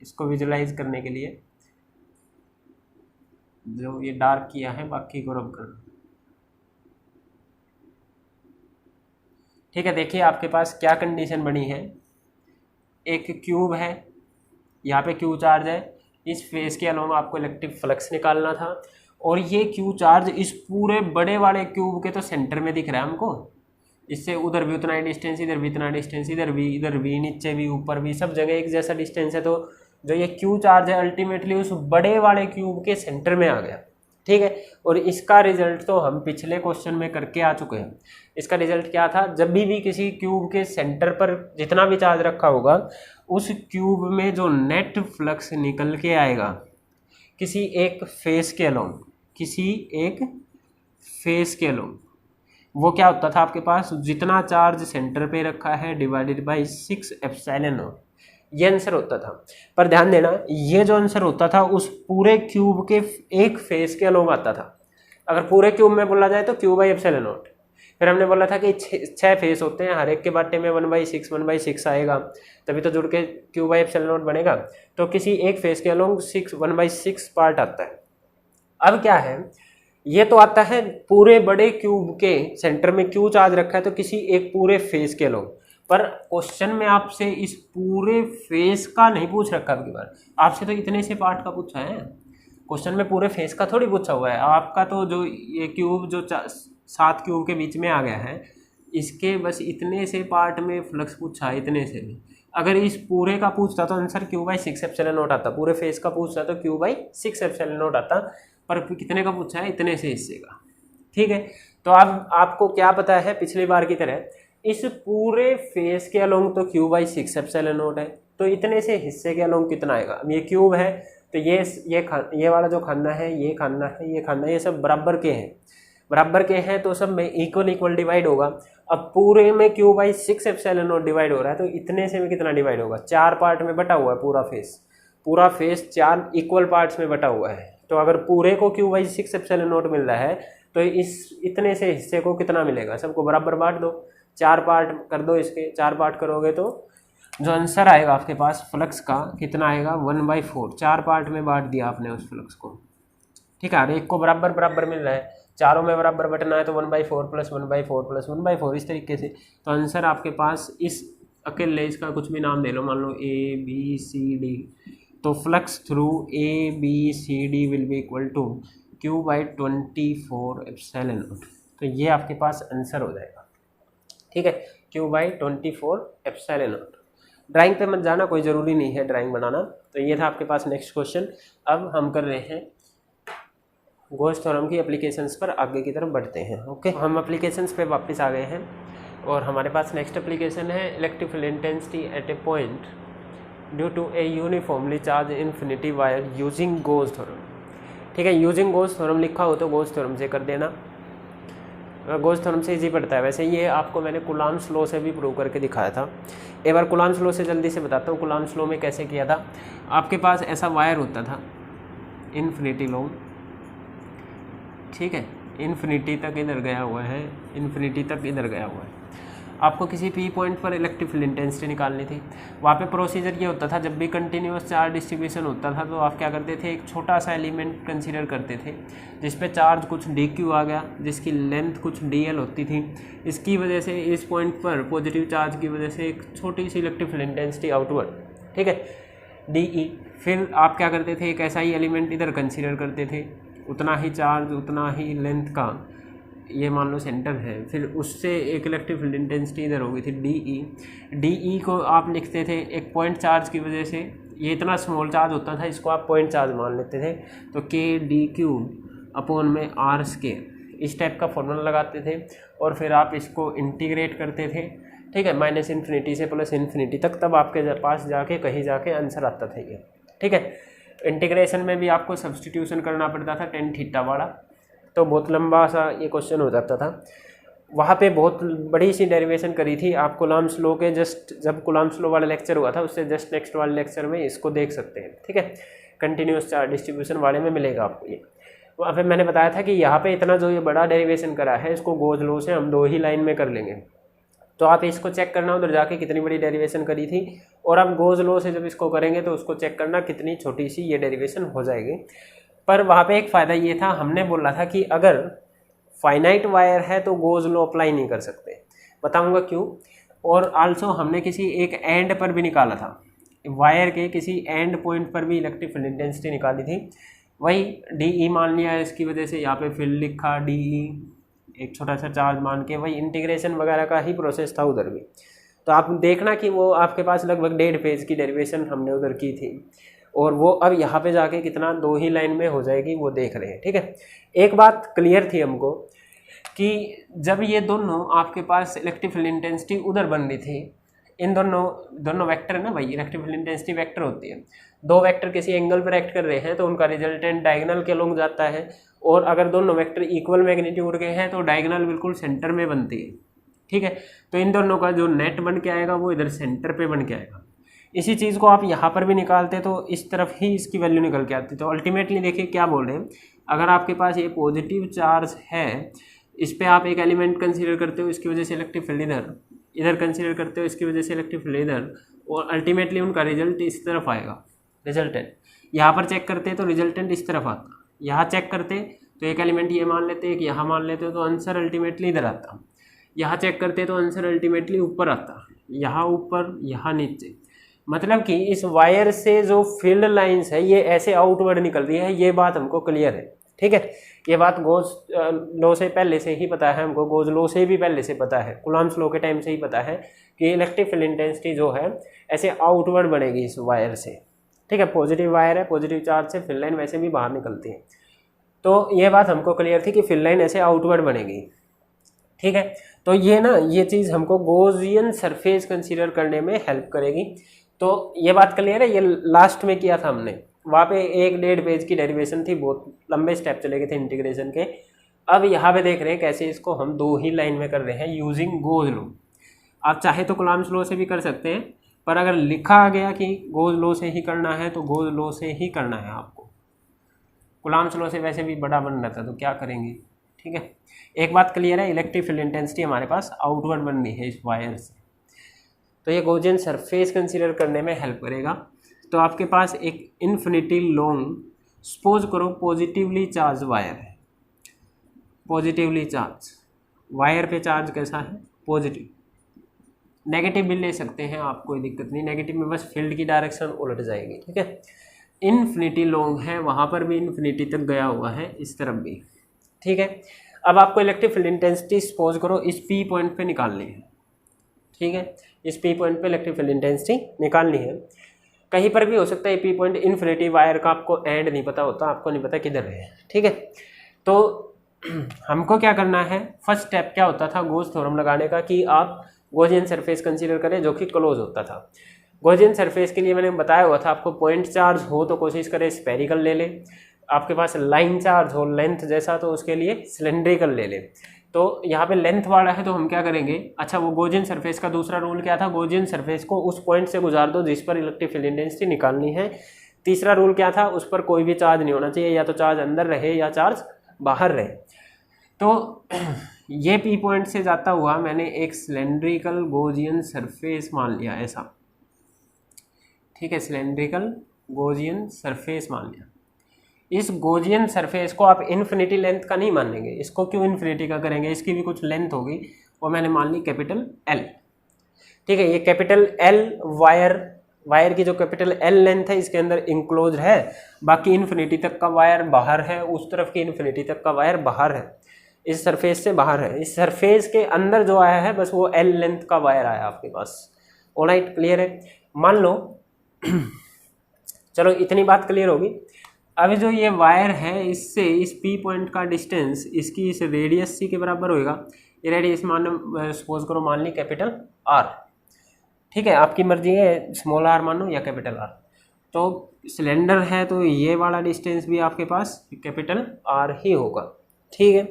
इसको विजुलाइज करने के लिए, जो ये डार्क किया है बाकी को रब कर रहा हूँ। ठीक है, देखिए आपके पास क्या कंडीशन बनी है, एक क्यूब है, यहाँ पे क्यू चार्ज है, इस फेस के अलावा आपको इलेक्ट्रिक फ्लक्स निकालना था, और ये क्यू चार्ज इस पूरे बड़े वाले क्यूब के तो सेंटर में दिख रहा है हमको। इससे उधर भी उतना ही डिस्टेंस, इधर भी इतना डिस्टेंस, इधर भी, नीचे भी, ऊपर भी, सब जगह एक जैसा डिस्टेंस है। तो जो ये क्यू चार्ज है अल्टीमेटली उस बड़े वाले क्यूब के सेंटर में आ गया। ठीक है, और इसका रिजल्ट तो हम पिछले क्वेश्चन में करके आ चुके हैं। इसका रिजल्ट क्या था, जब भी किसी क्यूब के सेंटर पर जितना भी चार्ज रखा होगा, उस क्यूब में जो नेट फ्लक्स निकल के आएगा किसी एक फेस के अलोंग, वो क्या होता था आपके पास, जितना चार्ज सेंटर पे रखा है डिवाइडेड बाई 6 एप्सिलॉन नॉट, ये आंसर होता था। पर ध्यान देना, ये जो आंसर होता था उस पूरे क्यूब के एक फेस के अलोंग आता था। अगर पूरे क्यूब में बोला जाए तो क्यू बाई एप्सिलॉन नॉट। फिर हमने बोला था कि 6 फेस होते हैं, हर एक के बाटे में 1/6 आएगा, तभी तो जुड़ के क्यू बाई एप्सिलॉन नॉट बनेगा। तो किसी एक फेस के अलोंग 1/6 पार्ट आता है। अब क्या है, ये तो आता है पूरे बड़े क्यूब के सेंटर में क्यू चार्ज रखा है तो किसी एक पूरे फेस के अलोंग। पर क्वेश्चन में आपसे इस पूरे फेस का नहीं पूछ रखा अबकी बार, आपसे तो इतने से पार्ट का पूछा है। क्वेश्चन में पूरे फेस का थोड़ी पूछा हुआ है आपका। तो जो ये क्यूब जो 7 क्यूब के बीच में आ गया है, इसके बस इतने से पार्ट में फ्लक्स पूछा है, इतने से भी। अगर इस पूरे का पूछता तो answer Q by 6 epsilon not आता, पूरे फेस का पूछता तो क्यू बाई 6 एप्सिलॉन नॉट आता, पर कितने का पूछा है, इतने से हिस्से का। ठीक है, तो अब आपको क्या पता है, पिछली बार की तरह इस पूरे फेस के अलोंग तो क्यू बाई 6 एप्सिलॉन नॉट है, तो इतने से हिस्से के अलोंग कितना आएगा। अब ये क्यूब है तो ये वाला जो खाना है, ये खाना है, ये खाना है, ये सब बराबर के हैं तो सब में इक्वल डिवाइड होगा। अब पूरे में Q by 6 epsilon not divide हो रहा है, तो इतने से में कितना डिवाइड होगा, 4 पार्ट में बटा हुआ है पूरा फेस 4 इक्वल पार्ट्स में बटा हुआ है। तो अगर पूरे को क्यू बाई 6 एप्सिलॉन नॉट मिल रहा है तो इस इतने से हिस्से को कितना मिलेगा, सबको बराबर बांट दो, 4 पार्ट कर दो इसके, 4 पार्ट करोगे तो जो आंसर आएगा आपके पास फ्लक्स का कितना आएगा, 1/4। 4 पार्ट में बांट दिया आपने उस फ्लक्स को। ठीक है, और एक को बराबर मिल रहा है चारों में बराबर बटना है तो 1/4 + 1/4 + 1/4 इस तरीके से। तो आंसर आपके पास इस अकेले इसका कुछ भी नाम दे लो, मान लो ABCD, तो flux through ABCD will be equal to Q/24 तो ये आपके पास आंसर हो जाएगा। ठीक है, Q/24 ड्राइंग पे मत जाना, कोई ज़रूरी नहीं है ड्राइंग बनाना। तो ये था आपके पास नेक्स्ट क्वेश्चन। अब हम कर रहे हैं गॉस थ्योरम की एप्लीकेशंस पर आगे की तरफ बढ़ते हैं। ओके, हम एप्लीकेशंस पे वापस आ गए हैं और हमारे पास नेक्स्ट एप्लीकेशन है electric field intensity at a point due to a uniformly charge infinity wire using Gauss theorem. ठीक है, यूजिंग गॉस थ्योरम लिखा हो तो गॉस थ्योरम से कर देना, गॉस थ्योरम से इजी पड़ता है। वैसे ये आपको मैंने कूलॉम्स लॉ से भी प्रूव करके दिखाया था। एक बार कूलॉम्स लॉ से जल्दी से बताता हूँ। कूलॉम्स लॉ में कैसे किया था, आपके पास ऐसा वायर होता था इन्फिनिटी लॉन्ग, ठीक है, इन्फिनिटी तक इधर गया हुआ है, इन्फिनिटी तक इधर गया हुआ है। आपको किसी पी पॉइंट पर इलेक्ट्रिक फील्ड इंटेंसिटी निकालनी थी। वहाँ पे प्रोसीजर ये होता था, जब भी कंटिन्यूअस चार्ज डिस्ट्रीब्यूशन होता था तो आप क्या करते थे, एक छोटा सा एलिमेंट कंसीडर करते थे जिस पे चार्ज कुछ dq आ गया, जिसकी लेंथ कुछ dl होती थी। इसकी वजह से इस पॉइंट पर पॉजिटिव चार्ज की वजह से एक छोटी सी इलेक्ट्रिक फील्ड इंटेंसिटी आउटवर्ड, ठीक है, dE। फिर आप क्या करते थे, एक ऐसा ही एलिमेंट इधर कंसीडर करते थे, उतना ही चार्ज उतना ही लेंथ का, ये मान लो सेंटर है, फिर उससे एक इलेक्ट्रिक फील्ड इंटेंसिटी इधर हो गई थी DE को आप लिखते थे एक पॉइंट चार्ज की वजह से, ये इतना स्मॉल चार्ज होता था, इसको आप पॉइंट चार्ज मान लेते थे, तो K/d3/r², इस टाइप का फॉर्मूला लगाते थे और फिर आप इसको इंटीग्रेट करते थे, ठीक है, -∞ से +∞ तक, तब आपके पास जाके कहीं जाके आंसर आता था ये। ठीक है, इंटीग्रेशन में भी आपको सब्सटीट्यूशन करना पड़ता था tan थीटा वाला, तो बहुत लंबा सा ये क्वेश्चन हो जाता था। वहाँ पे बहुत बड़ी सी डेरिवेशन करी थी आप कूलॉम्स लॉ के, जस्ट जब कूलॉम्स लॉ वाला लेक्चर हुआ था उससे जस्ट नेक्स्ट वाले लेक्चर में इसको देख सकते हैं। ठीक है, कंटिन्यूस चार्ज डिस्ट्रीब्यूशन वाले में मिलेगा आपको ये। वहाँ पे मैंने बताया था कि यहाँ पे इतना जो ये बड़ा डेरिवेशन करा है इसको गॉस लॉ से हम 2 ही लाइन में कर लेंगे। तो आप इसको चेक करना उधर जाके कितनी बड़ी डेरिवेशन करी थी, और आप गॉस लॉ से जब इसको करेंगे तो उसको चेक करना कितनी छोटी सी ये डेरिवेशन हो जाएगी। पर वहाँ पे एक फ़ायदा ये था, हमने बोला था कि अगर फाइनाइट वायर है तो गॉस लॉ अप्लाई नहीं कर सकते, बताऊंगा क्यों। और आल्सो हमने किसी एक एंड पर भी निकाला था, वायर के किसी एंड पॉइंट पर भी इलेक्ट्रिक फील्ड इंटेंसिटी निकाली थी, वही DE मान लिया, इसकी वजह से यहाँ पे फील्ड लिखा DE, एक छोटा सा चार्ज मान के, वही इंटीग्रेशन वगैरह का ही प्रोसेस था उधर भी। तो आप देखना कि वो आपके पास लगभग 1.5 पेज की डेरिवेशन हमने उधर की थी, और वो अब यहाँ पे जाके कितना 2 ही लाइन में हो जाएगी वो देख रहे हैं। ठीक है, एक बात क्लियर थी हमको कि जब ये दोनों आपके पास इलेक्ट्रिक फील्ड इंटेंसिटी उधर बन रही थी, इन दोनों वेक्टर है ना भाई, इलेक्ट्रिक फील्ड इंटेंसिटी वेक्टर होती है, 2 वेक्टर किसी एंगल पर एक्ट कर रहे हैं तो उनका रिजल्टेंट डायगोनल के अलोंग जाता है, और अगर दोनों वेक्टर इक्वल मैग्नीट्यूड के हैं तो डायगोनल बिल्कुल सेंटर में बनती है। ठीक है, तो इन दोनों का जो नेट बन के आएगा वो इधर सेंटर पे बन के आएगा। इसी चीज़ को आप यहाँ पर भी निकालते तो इस तरफ ही इसकी वैल्यू निकल के आती। तो अल्टीमेटली देखिए क्या बोल रहे हैं, अगर आपके पास ये पॉजिटिव चार्ज है, इस पर आप एक एलिमेंट कंसीडर करते हो, इसकी वजह से इलेक्ट्रिक फील्ड इधर कंसीडर करते हो, इसकी वजह से इलेक्ट्रिक फील्ड इधर, और अल्टीमेटली उनका रिजल्ट इस तरफ आएगा। रिजल्टेंट यहाँ पर चेक करते तो रिजल्टेंट इस तरफ आता, यहाँ चेक करते तो एक एलिमेंट ये मान लेते, एक यहाँ मान लेते तो आंसर अल्टीमेटली इधर आता, यहाँ चेक करते तो आंसर अल्टीमेटली ऊपर आता, यहाँ ऊपर यहाँ नीचे। मतलब कि इस वायर से जो फील्ड लाइंस है ये ऐसे आउटवर्ड निकल रही है, ये बात हमको क्लियर है। ठीक है, ये बात गॉस लॉ से पहले से ही पता है हमको, गॉस लॉ से भी पहले से पता है, कूलॉम्स लॉ के टाइम से ही पता है कि इलेक्ट्रिक फील्ड इंटेंसिटी जो है ऐसे आउटवर्ड बनेगी इस वायर से। ठीक है, पॉजिटिव वायर है, पॉजिटिव चार्ज से फील्ड लाइन वैसे भी बाहर निकलती है, तो ये बात हमको क्लियर थी कि फील्ड लाइन ऐसे आउटवर्ड बनेगी। ठीक है, तो ये ना ये चीज़ हमको गॉसियन सरफेस कंसीडर करने में हेल्प करेगी। तो ये बात क्लियर है, ये लास्ट में किया था हमने, वहाँ पे 1.5 पेज की डेरिवेशन थी, बहुत लंबे स्टेप चले गए थे इंटीग्रेशन के। अब यहाँ पे देख रहे हैं कैसे इसको हम 2 ही लाइन में कर रहे हैं यूजिंग गॉस लॉ। आप चाहे तो कूलॉम्स लॉ से भी कर सकते हैं, पर अगर लिखा गया कि गॉस लॉ से ही करना है तो गॉस लॉ से ही करना है आपको। कूलॉम्स लॉ से वैसे भी बड़ा बन रहा था तो क्या करेंगे। ठीक है, एक बात क्लियर है, इलेक्ट्रिक फील्ड इंटेंसिटी हमारे पास आउटवर्ड बन रही है इस वायर से, तो ये गॉसियन सरफेस कंसीडर करने में हेल्प करेगा। तो आपके पास एक इन्फिनिटी लॉन्ग, सपोज करो पॉजिटिवली चार्ज वायर है, पॉजिटिवली चार्ज, वायर पे चार्ज कैसा है, पॉजिटिव। नेगेटिव भी ले सकते हैं आप, कोई दिक्कत नहीं, नेगेटिव में बस फील्ड की डायरेक्शन उलट जाएगी, ठीक है। इन्फिनिटी लॉन्ग है, वहाँ पर भी इन्फिनिटी तक गया हुआ है, इस तरफ भी, ठीक है। अब आपको इलेक्ट्रिक फील्ड इंटेंसिटी सपोज करो इस पी पॉइंट पे निकालनी है, ठीक है। इस पी पॉइंट पे इलेक्ट्रिक फील्ड इंटेंसिटी निकालनी है, कहीं पर भी हो सकता है पी पॉइंट, इन्फिनिटी वायर का आपको एंड नहीं पता होता, आपको नहीं पता किधर है, ठीक है। तो हमको क्या करना है, फर्स्ट स्टेप क्या होता था गॉस थ्योरम लगाने का, कि आप गॉसियन सरफेस कंसीडर करें जो कि क्लोज होता था। गॉसियन सरफेस के लिए मैंने बताया हुआ था आपको, पॉइंट चार्ज हो तो कोशिश करें स्फेरिकल ले ले, आपके पास लाइन चार्ज हो लेंथ जैसा तो उसके लिए सिलेंड्रिकल ले ले। तो यहाँ पे लेंथ वाला है तो हम क्या करेंगे, अच्छा वो गॉसियन सरफेस का दूसरा रूल क्या था, गॉसियन सरफेस को उस पॉइंट से गुजार दो जिस पर इलेक्ट्रिक फील्ड इंटेंसिटी निकालनी है। तीसरा रूल क्या था, उस पर कोई भी चार्ज नहीं होना चाहिए, या तो चार्ज अंदर रहे या चार्ज बाहर रहे। तो ये पी पॉइंट से जाता हुआ मैंने एक सिलेंड्रिकल गॉसियन सरफेस मान लिया ऐसा, ठीक है, सिलेंड्रिकल गॉसियन सरफेस मान लिया। इस गॉसियन सरफेस को आप इन्फिनिटी लेंथ का नहीं मानेंगे, इसको क्यों इन्फिनिटी का करेंगे, इसकी भी कुछ लेंथ होगी, वो मैंने मान ली कैपिटल एल, ठीक है। ये कैपिटल एल वायर की जो कैपिटल एल लेंथ है इसके अंदर इंक्लोज है, बाकी इन्फिनिटी तक का वायर बाहर है, उस तरफ की इन्फिनिटी तक का वायर बाहर है, इस सरफेस से बाहर है। इस सरफेस के अंदर जो आया है बस वो एल लेंथ का वायर आया आपके पास। ऑलराइट, क्लियर है। मान लो चलो इतनी बात क्लियर होगी। अभी जो ये वायर है इससे इस पी पॉइंट का डिस्टेंस इसकी इस रेडियस सी के बराबर होएगा। ये रेडियस मान सपोज करो मान ली कैपिटल आर, ठीक है, आपकी मर्जी है स्मॉल आर मानो या कैपिटल आर। तो सिलेंडर है तो ये वाला डिस्टेंस भी आपके पास कैपिटल आर ही होगा, ठीक है।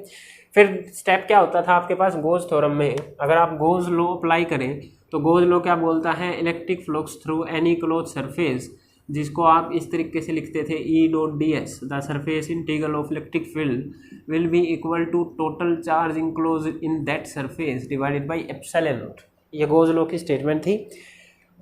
फिर स्टेप क्या होता था आपके पास गॉस थ्योरम में, अगर आप गॉस लॉ अप्लाई करें तो गॉस लॉ क्या बोलता है, electric flux through any close surface, जिसको आप इस तरीके से लिखते थे E dot d s, the surface integral of electric field will be equal to total charge enclose in that surface divided by epsilon naught. ये गॉस लॉ की स्टेटमेंट थी।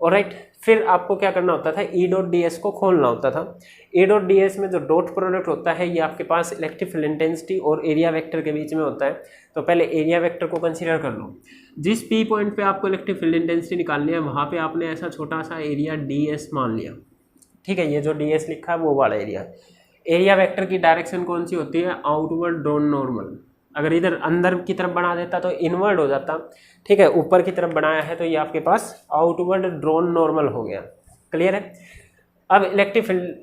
ऑलराइट, फिर आपको क्या करना होता था, ई डॉट डी एस को खोलना होता था। ई डॉट डी एस में जो डॉट प्रोडक्ट होता है ये आपके पास इलेक्ट्रिक फील्ड इंटेंसिटी और एरिया वेक्टर के बीच में होता है। तो पहले एरिया वेक्टर को कंसीडर कर लो। जिस पी पॉइंट पे आपको इलेक्ट्रिक फील्ड इंटेंसिटी निकालनी है वहाँ पे आपने ऐसा छोटा सा एरिया डी एस मान लिया, ठीक है। ये जो डी एस लिखा है वो वाला एरिया। एरिया वेक्टर की डायरेक्शन कौन सी होती है, आउटवर्ड ड्रॉन नॉर्मल। अगर इधर अंदर की तरफ बना देता तो इनवर्ड हो जाता, ठीक है। ऊपर की तरफ बनाया है तो ये आपके पास आउटवर्ड ड्रॉन नॉर्मल हो गया, क्लियर है। अब इलेक्ट्रिक फील्ड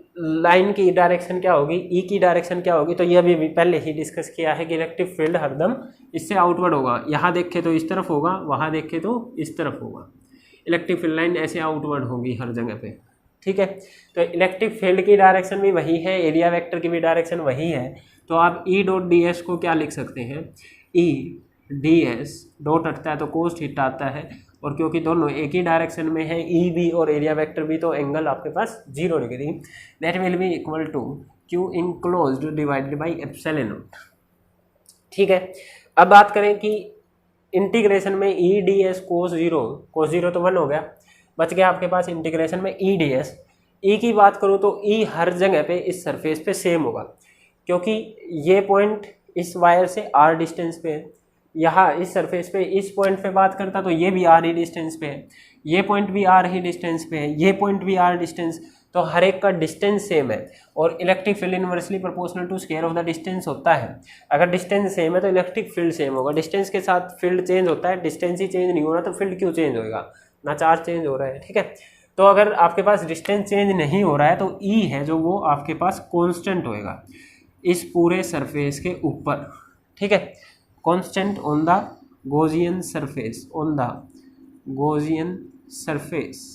लाइन की डायरेक्शन क्या होगी, ई की डायरेक्शन क्या होगी, तो ये अभी पहले ही डिस्कस किया है कि इलेक्ट्रिक फील्ड हरदम इससे आउटवर्ड होगा। यहाँ देखे तो इस तरफ होगा, वहाँ देखे तो इस तरफ होगा। इलेक्ट्रिक फील्ड लाइन ऐसे आउटवर्ड होगी हर जगह पे, ठीक है। तो इलेक्ट्रिक फील्ड की डायरेक्शन भी वही है, एरिया वेक्टर की भी डायरेक्शन वही है। तो आप ई डॉट डी एस को क्या लिख सकते हैं, ई डी एस डॉट हटता है तो कोस थीटा आता है, और क्योंकि दोनों एक ही डायरेक्शन में है ई भी और एरिया वेक्टर भी, तो एंगल आपके पास 0 degree, that will be equal to Q enclosed divided by epsilon naught, ठीक है। अब बात करें कि इंटीग्रेशन में E d s cos zero तो 1 हो गया, बच गया आपके पास इंटीग्रेशन में ई डी एस। ई की बात करूँ तो ई हर जगह पे इस सरफेस पे सेम होगा, क्योंकि ये पॉइंट इस वायर से आर डिस्टेंस पे है, यहाँ इस सरफेस पे इस पॉइंट पे बात करता तो ये भी आर ही डिस्टेंस पे है, ये पॉइंट भी आर ही डिस्टेंस पे है, ये पॉइंट भी आर डिस्टेंस, तो हर एक का डिस्टेंस सेम है। और electric field inversely proportional to square of the distance होता है। अगर डिस्टेंस सेम है तो इलेक्ट्रिक फील्ड सेम होगा। डिस्टेंस के साथ फील्ड चेंज होता है, डिस्टेंस ही चेंज नहीं हो रहा तो फील्ड क्यों चेंज होगा, ना चार्ज चेंज हो रहा है, ठीक है। तो अगर आपके पास डिस्टेंस चेंज नहीं हो रहा है तो ई है जो वो आपके पास कांस्टेंट होएगा इस पूरे सरफेस के ऊपर, ठीक है। Constant on the Gaussian surface, on the Gaussian surface.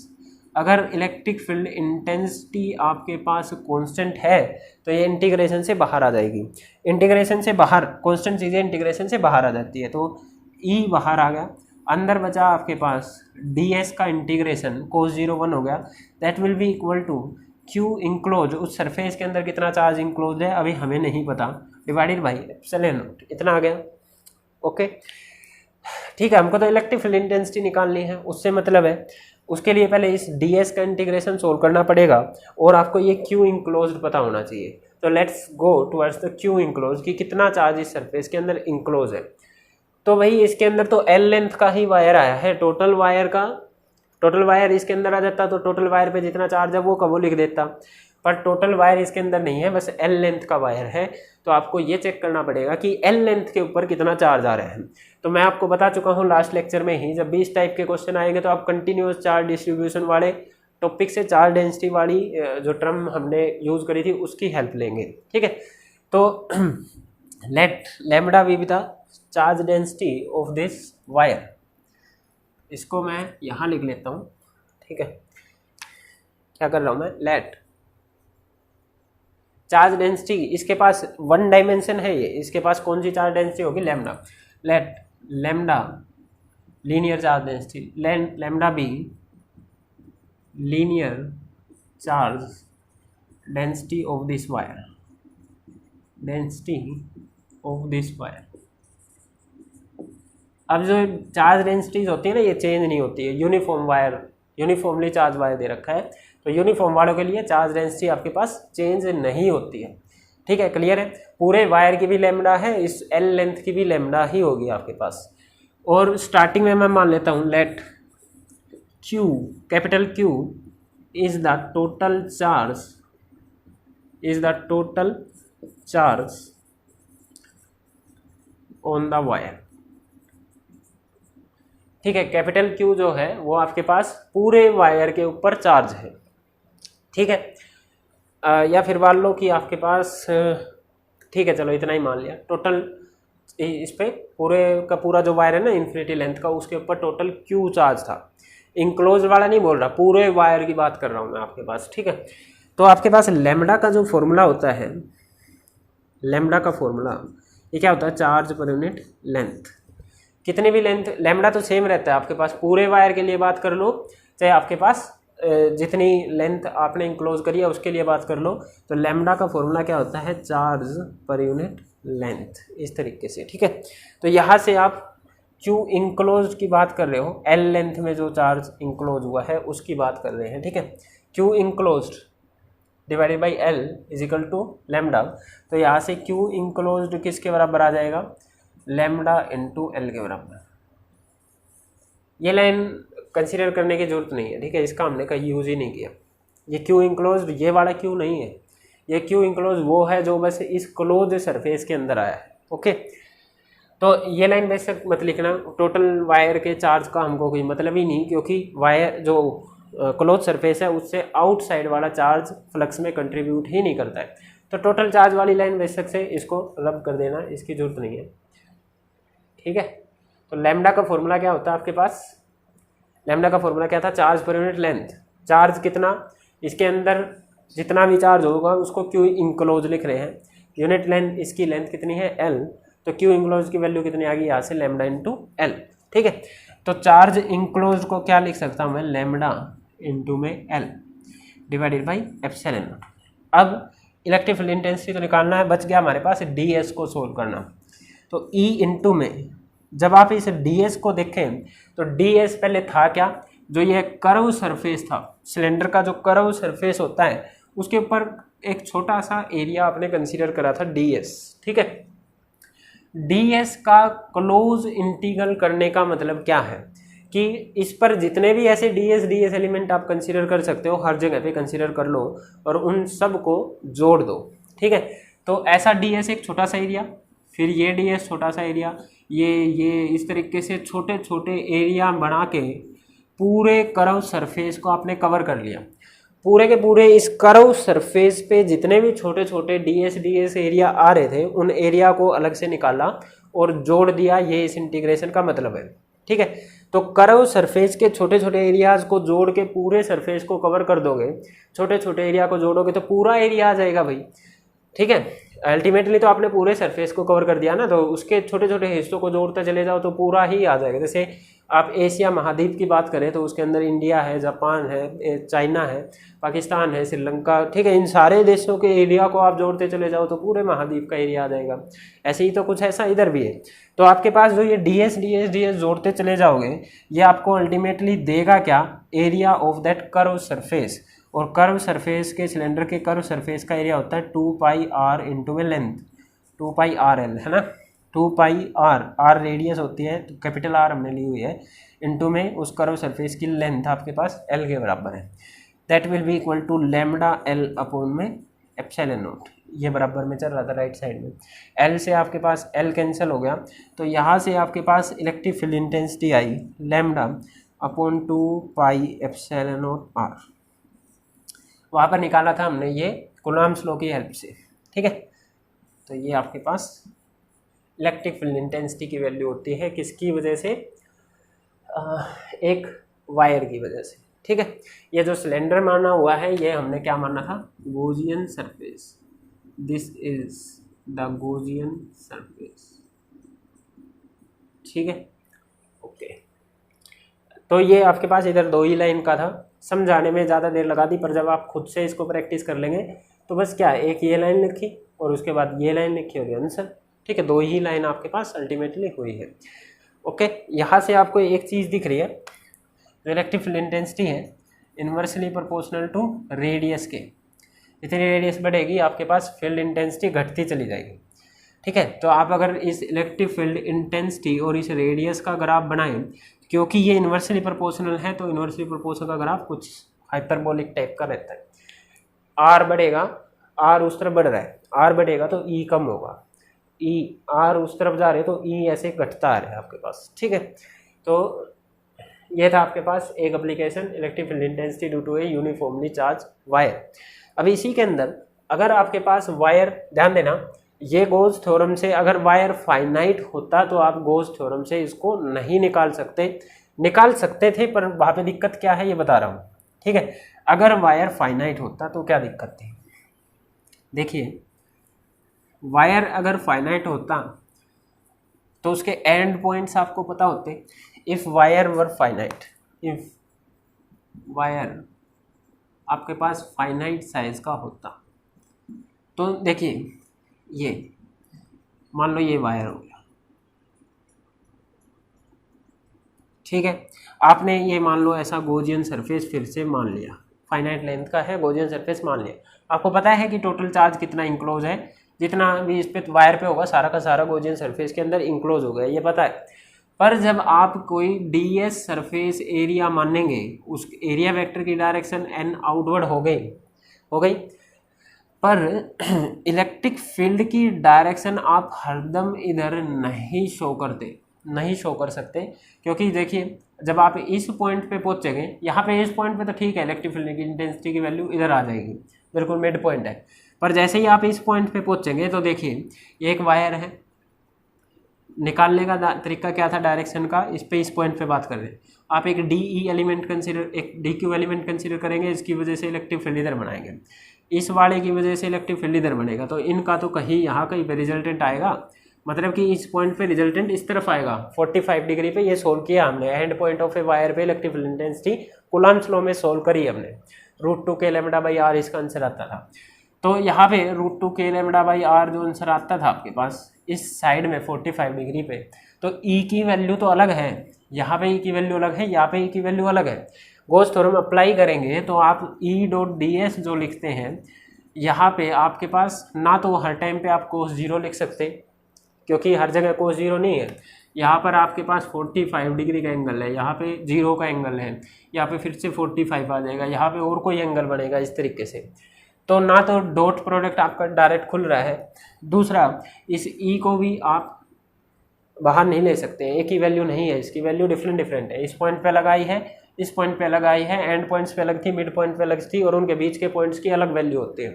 अगर इलेक्ट्रिक फील्ड इंटेंसिटी आपके पास कांस्टेंट है तो ये इंटीग्रेशन से बाहर आ जाएगी। इंटीग्रेशन से बाहर कांस्टेंट चीज़ें इंटीग्रेशन से बाहर आ जाती है, तो ई बाहर आ गया, अंदर बचा आपके पास डी एस का इंटीग्रेशन कोस 0 1 हो गया, that will be equal to Q enclose, उस सरफेस के अंदर कितना चार्ज इंक्लोज है अभी हमें नहीं पता, डिवाइडेड बाई एप्सिलॉन नॉट, इतना आ गया, ओके, ठीक है। हमको तो इलेक्ट्रिक फील्ड इंटेंसिटी निकालनी है, उससे मतलब है। उसके लिए पहले इस ds का इंटीग्रेशन सोल्व करना पड़ेगा और आपको ये q इंक्लोज्ड पता होना चाहिए। तो let's go towards the q enclose कि कितना चार्ज इस सरफेस के अंदर इंक्लोज है। तो भाई इसके अंदर तो l लेंथ का ही वायर आया है, टोटल वायर इसके अंदर आ जाता तो टोटल वायर पे जितना चार्ज है वो का वो लिख देता, पर टोटल वायर इसके अंदर नहीं है, बस l लेंथ का वायर है। तो आपको ये चेक करना पड़ेगा कि l लेंथ के ऊपर कितना चार्ज आ रहा है। तो मैं आपको बता चुका हूँ लास्ट लेक्चर में ही, जब भी इस टाइप के क्वेश्चन आएंगे तो आप कंटिन्यूअस चार्ज डिस्ट्रीब्यूशन वाले टॉपिक से चार्ज डेंसिटी वाली जो टर्म हमने यूज करी थी उसकी हेल्प लेंगे, ठीक है। तो let lambda be the charge density of this wire, इसको मैं यहाँ लिख लेता हूँ, ठीक है। क्या कर रहा हूँ मैं, लेट चार्ज डेंसिटी, इसके पास वन डायमेंशन है ये, इसके पास कौन सी चार्ज डेंसिटी होगी, lambda. Let lambda linear charge density, lambda be linear charge density of this wire, अब जो चार्ज डेंसिटीज होती है ना ये चेंज नहीं होती है, यूनिफॉर्मली चार्ज वायर दे रखा है, तो यूनिफॉर्म वालों के लिए चार्ज डेंसिटी आपके पास चेंज नहीं होती है, ठीक है, क्लियर है। पूरे वायर की भी लैम्डा है, इस एल लेंथ की भी लैम्डा ही होगी आपके पास। और स्टार्टिंग में मैं मान लेता हूँ let Q, capital Q is the total charge on the wire, ठीक है। कैपिटल Q जो है वो आपके पास पूरे वायर के ऊपर चार्ज है, ठीक है। या फिर मान लो कि आपके पास, ठीक है चलो इतना ही मान लिया, टोटल इस पे पूरे का पूरा जो वायर है ना इन्फिनिटी लेंथ का, उसके ऊपर टोटल Q चार्ज था। इंक्लोज वाला नहीं बोल रहा, पूरे वायर की बात कर रहा हूँ मैं आपके पास, ठीक है। तो आपके पास लैम्डा का जो फॉर्मूला होता है, लैम्डा का फॉर्मूला ये क्या होता है, चार्ज पर यूनिट लेंथ। कितनी भी लेंथ, लैम्डा तो सेम रहता है आपके पास, पूरे वायर के लिए बात कर लो, चाहे आपके पास जितनी लेंथ आपने इंक्लोज करी है उसके लिए बात कर लो, तो लैम्डा का फॉर्मूला क्या होता है, चार्ज पर यूनिट लेंथ, इस तरीके से, ठीक है। तो यहाँ से आप Q इंक्लोज की बात कर रहे हो, L लेंथ में जो चार्ज इंक्लोज हुआ है उसकी बात कर रहे हैं, ठीक है। Q enclosed divided by L is equal to lambda, तो यहाँ से Q इंक्लोज्ड किसके बराबर आ जाएगा, लैम्डा इंटू L के बराबर। ये लाइन कंसीडर करने की जरूरत नहीं है, ठीक है, इसका हमने कहीं यूज ही नहीं किया। ये Q इंक्लोज्ड ये वाला Q नहीं है, ये Q इंक्लोज वो है जो बस इस क्लोज सरफेस के अंदर आया है, ओके। तो ये लाइन बेशक मत लिखना, टोटल वायर के चार्ज का हमको कोई मतलब ही नहीं, क्योंकि वायर जो क्लोज सरफेस है उससे आउटसाइड वाला चार्ज फ्लक्स में कंट्रीब्यूट ही नहीं करता है। तो टोटल चार्ज वाली लाइन बेशक से इसको रब कर देना, इसकी जरूरत नहीं है, ठीक है। तो लैम्डा का फॉर्मूला क्या होता है आपके पास, लैम्डा का फॉर्मूला क्या था, charge per unit length. Charge कितना, इसके अंदर जितना भी चार्ज होगा उसको Q इंक्लोज लिख रहे हैं, यूनिट लेंथ, इसकी लेंथ कितनी है L, तो Q इंक्लोज की वैल्यू कितनी आ गई यहाँ से, लैम्डा इंटू L, ठीक है। तो चार्ज इंक्लोज को क्या लिख सकता हूँ मैं, लैम्डा इंटू में L divided by epsilon not. अब इलेक्ट्रिक फील्ड इंटेंसिटी तो निकालना है, बच गया हमारे पास ds को सोल्व करना। तो E इंटू में जब आप इस ds को देखें तो ds पहले था क्या, जो ये कर्व सरफेस था, सिलेंडर का जो कर्व सरफेस होता है उसके ऊपर एक छोटा सा एरिया आपने कंसीडर करा था ds, ठीक है। ds का क्लोज इंटीग्रल करने का मतलब क्या है कि इस पर जितने भी ऐसे ds एलिमेंट आप कंसीडर कर सकते हो, हर जगह पे कंसीडर कर लो और उन सब को जोड़ दो, ठीक है। तो ऐसा ds एक छोटा सा एरिया, फिर ये ds छोटा सा एरिया, ये इस तरीके से छोटे छोटे एरिया बना के पूरे कर्व सरफेस को आपने कवर कर लिया। पूरे के पूरे इस कर्व सरफेस पे जितने भी छोटे छोटे ds एरिया आ रहे थे उन एरिया को अलग से निकाला और जोड़ दिया, ये इस इंटीग्रेशन का मतलब है, ठीक है। तो कर्व सरफेस के छोटे छोटे एरियाज को जोड़ के पूरे सरफेस को कवर कर दोगे, छोटे छोटे एरिया को जोड़ोगे तो पूरा एरिया आ जाएगा भाई, ठीक है। अल्टीमेटली तो आपने पूरे सरफेस को कवर कर दिया ना, तो उसके छोटे छोटे हिस्सों को जोड़ते चले जाओ तो पूरा ही आ जाएगा। जैसे आप एशिया महाद्वीप की बात करें तो उसके अंदर इंडिया है, जापान है, चाइना है, पाकिस्तान है, श्रीलंका, ठीक है, इन सारे देशों के एरिया को आप जोड़ते चले जाओ तो पूरे महाद्वीप का एरिया आ जाएगा। ऐसे ही तो कुछ ऐसा इधर भी है। तो आपके पास जो ये ds जोड़ते चले जाओगे, ये आपको अल्टीमेटली देगा क्या, area of that curve surface. और कर्व सरफेस के, सिलेंडर के कर्व सरफेस का एरिया होता है 2πr इंटू लेंथ, 2πrl है ना, 2πr, आर रेडियस होती है तो कैपिटल आर हमने ली हुई है, इंटू में उस कर्व सरफेस की लेंथ आपके पास एल के बराबर है। That will be equal to lambda L upon में एप्सिलॉन नॉट। ये बराबर में चल रहा था राइट साइड में, एल से आपके पास एल कैंसिल हो गया, तो यहाँ से आपके पास electric field intensity I lambda upon 2π epsilon naught r. वहाँ पर निकाला था हमने ये कूलॉम्स लॉ की हेल्प से, ठीक है। तो ये आपके पास इलेक्ट्रिक फील्ड इंटेंसिटी की वैल्यू होती है किसकी वजह से, एक वायर की वजह से, ठीक है। ये जो सिलेंडर माना हुआ है ये हमने क्या माना था, Gaussian surface, this is the Gaussian surface, ठीक है, ओके। तो ये आपके पास इधर 2 ही लाइन का था, समझाने में ज़्यादा देर लगा दी, पर जब आप खुद से इसको प्रैक्टिस कर लेंगे तो बस क्या, एक ये लाइन लिखी और उसके बाद ये लाइन लिखी और आंसर, ठीक है। 2 ही लाइन आपके पास अल्टीमेटली हुई है, ओके। यहाँ से आपको एक चीज़ दिख रही है, जो इलेक्ट्रिक फील्ड इंटेंसिटी है इन्वर्सली प्रोपोर्शनल टू रेडियस के, जितनी रेडियस बढ़ेगी आपके पास फील्ड इंटेंसिटी घटती चली जाएगी, ठीक है। तो आप अगर इस इलेक्ट्रिक फील्ड इंटेंसिटी और इस रेडियस का ग्राफ बनाएं, क्योंकि ये इन्वर्सली प्रोपोर्शनल है तो इन्वर्सली प्रोपोर्शनल का ग्राफ कुछ हाइपरबोलिक टाइप का रहता है। आर बढ़ेगा, आर उस तरफ बढ़ रहा है, आर बढ़ेगा तो ई कम होगा, ई, आर उस तरफ जा रहे तो ई ऐसे घटता आ रहा है आपके पास, ठीक है। तो ये था आपके पास एक application, electric field intensity due to a uniformly charge wire. अब इसी के अंदर अगर आपके पास वायर, ध्यान देना, ये गॉस थ्योरम से अगर वायर फाइनाइट होता तो आप गॉस थ्योरम से इसको नहीं निकाल सकते, निकाल सकते थे, पर वहाँ पे दिक्कत क्या है ये बता रहा हूँ, ठीक है। अगर वायर फाइनाइट होता तो क्या दिक्कत थी, देखिए, वायर अगर फाइनाइट होता तो उसके एंड पॉइंट्स आपको पता होते। If wire were finite, if wire आपके पास फाइनाइट साइज का होता तो देखिए, ये मान लो ये वायर हो गया, ठीक है। आपने ये मान लो ऐसा गॉसियन सरफेस फिर से मान लिया, फाइनाइट लेंथ का है, गॉसियन सरफेस मान लिया। आपको पता है कि टोटल चार्ज कितना इंक्लोज है, जितना भी इस पे वायर पे होगा सारा का सारा गॉसियन सरफेस के अंदर इंक्लोज हो गया, ये पता है। पर जब आप कोई ds सरफेस एरिया मानेंगे, उस एरिया वेक्टर की डायरेक्शन n आउटवर्ड हो गई, पर इलेक्ट्रिक फील्ड की डायरेक्शन आप हरदम इधर नहीं शो कर सकते, क्योंकि देखिए जब आप इस पॉइंट पे पहुंचेंगे, यहाँ पे इस पॉइंट पे तो ठीक है, इलेक्ट्रिक फील्ड की इंटेंसिटी की वैल्यू इधर आ जाएगी, बिल्कुल मिड पॉइंट है। पर जैसे ही आप इस पॉइंट पे पहुंचेंगे तो देखिए एक वायर है, निकालने का तरीका क्या था डायरेक्शन का, इस पॉइंट पे बात कर रहे हैं। आप एक DE एलिमेंट कंसीडर, एक DQ एलिमेंट कंसीडर करेंगे, इसकी वजह से इलेक्ट्रिक फील्ड इधर बनाएंगे, इस वाले की वजह से इलेक्ट्रिक फील्ड इधर बनेगा, तो इनका तो कहीं यहाँ कहीं पे रिजल्टेंट आएगा, मतलब कि इस पॉइंट पे रिजल्टेंट इस तरफ आएगा 45 डिग्री पे। ये सोल्व किया हमने, end point of a wire पे electric field intensity Coulomb's law में सोल्व करी हमने, √2k λ/r इसका आंसर आता था। तो यहाँ पे √2k λ/r जो आंसर आता था आपके पास इस साइड में 45 डिग्री पे, तो E की वैल्यू तो अलग है, यहाँ पे E की वैल्यू अलग है, यहाँ पे E की वैल्यू अलग है। गॉस थ्योरम अप्लाई करेंगे तो आप E.ds जो लिखते हैं, यहाँ पे आपके पास ना तो हर टाइम पे आप cos 0 लिख सकते, क्योंकि हर जगह cos 0 नहीं है, यहाँ पर आपके पास 45 डिग्री का एंगल है, यहाँ पे 0 का एंगल है, यहाँ पे फिर से 45 आ जाएगा, यहाँ पे और कोई एंगल बनेगा इस तरीके से। तो ना तो डॉट प्रोडक्ट आपका डायरेक्ट खुल रहा है, दूसरा इस E को भी आप बाहर नहीं ले सकते हैं, एक ही वैल्यू नहीं है, इसकी वैल्यू डिफरेंट है। इस पॉइंट पे लगाई है, इस पॉइंट पे लगाई है, एंड पॉइंट्स पे अलग थी, मिड पॉइंट पे अलग थी, और उनके बीच के पॉइंट्स की अलग वैल्यू होती है,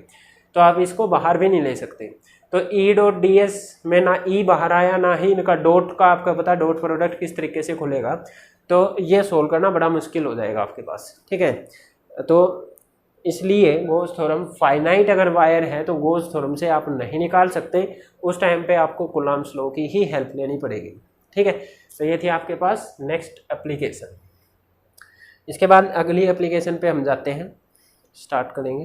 तो आप इसको बाहर भी नहीं ले सकते। तो E.ds में ना E बाहर आया, ना ही इनका डॉट का आपका पता डॉट प्रोडक्ट किस तरीके से खुलेगा, तो ये सोल्व करना बड़ा मुश्किल हो जाएगा आपके पास, ठीक है। तो इसलिए गॉस थ्योरम फाइनाइट अगर वायर है तो गॉस थ्योरम से आप नहीं निकाल सकते, उस टाइम पे आपको कूलॉम्स लॉ की ही हेल्प लेनी पड़ेगी, ठीक है, तो ये थी आपके पास नेक्स्ट एप्लीकेशन। इसके बाद अगली एप्लीकेशन पे हम जाते हैं, स्टार्ट करेंगे।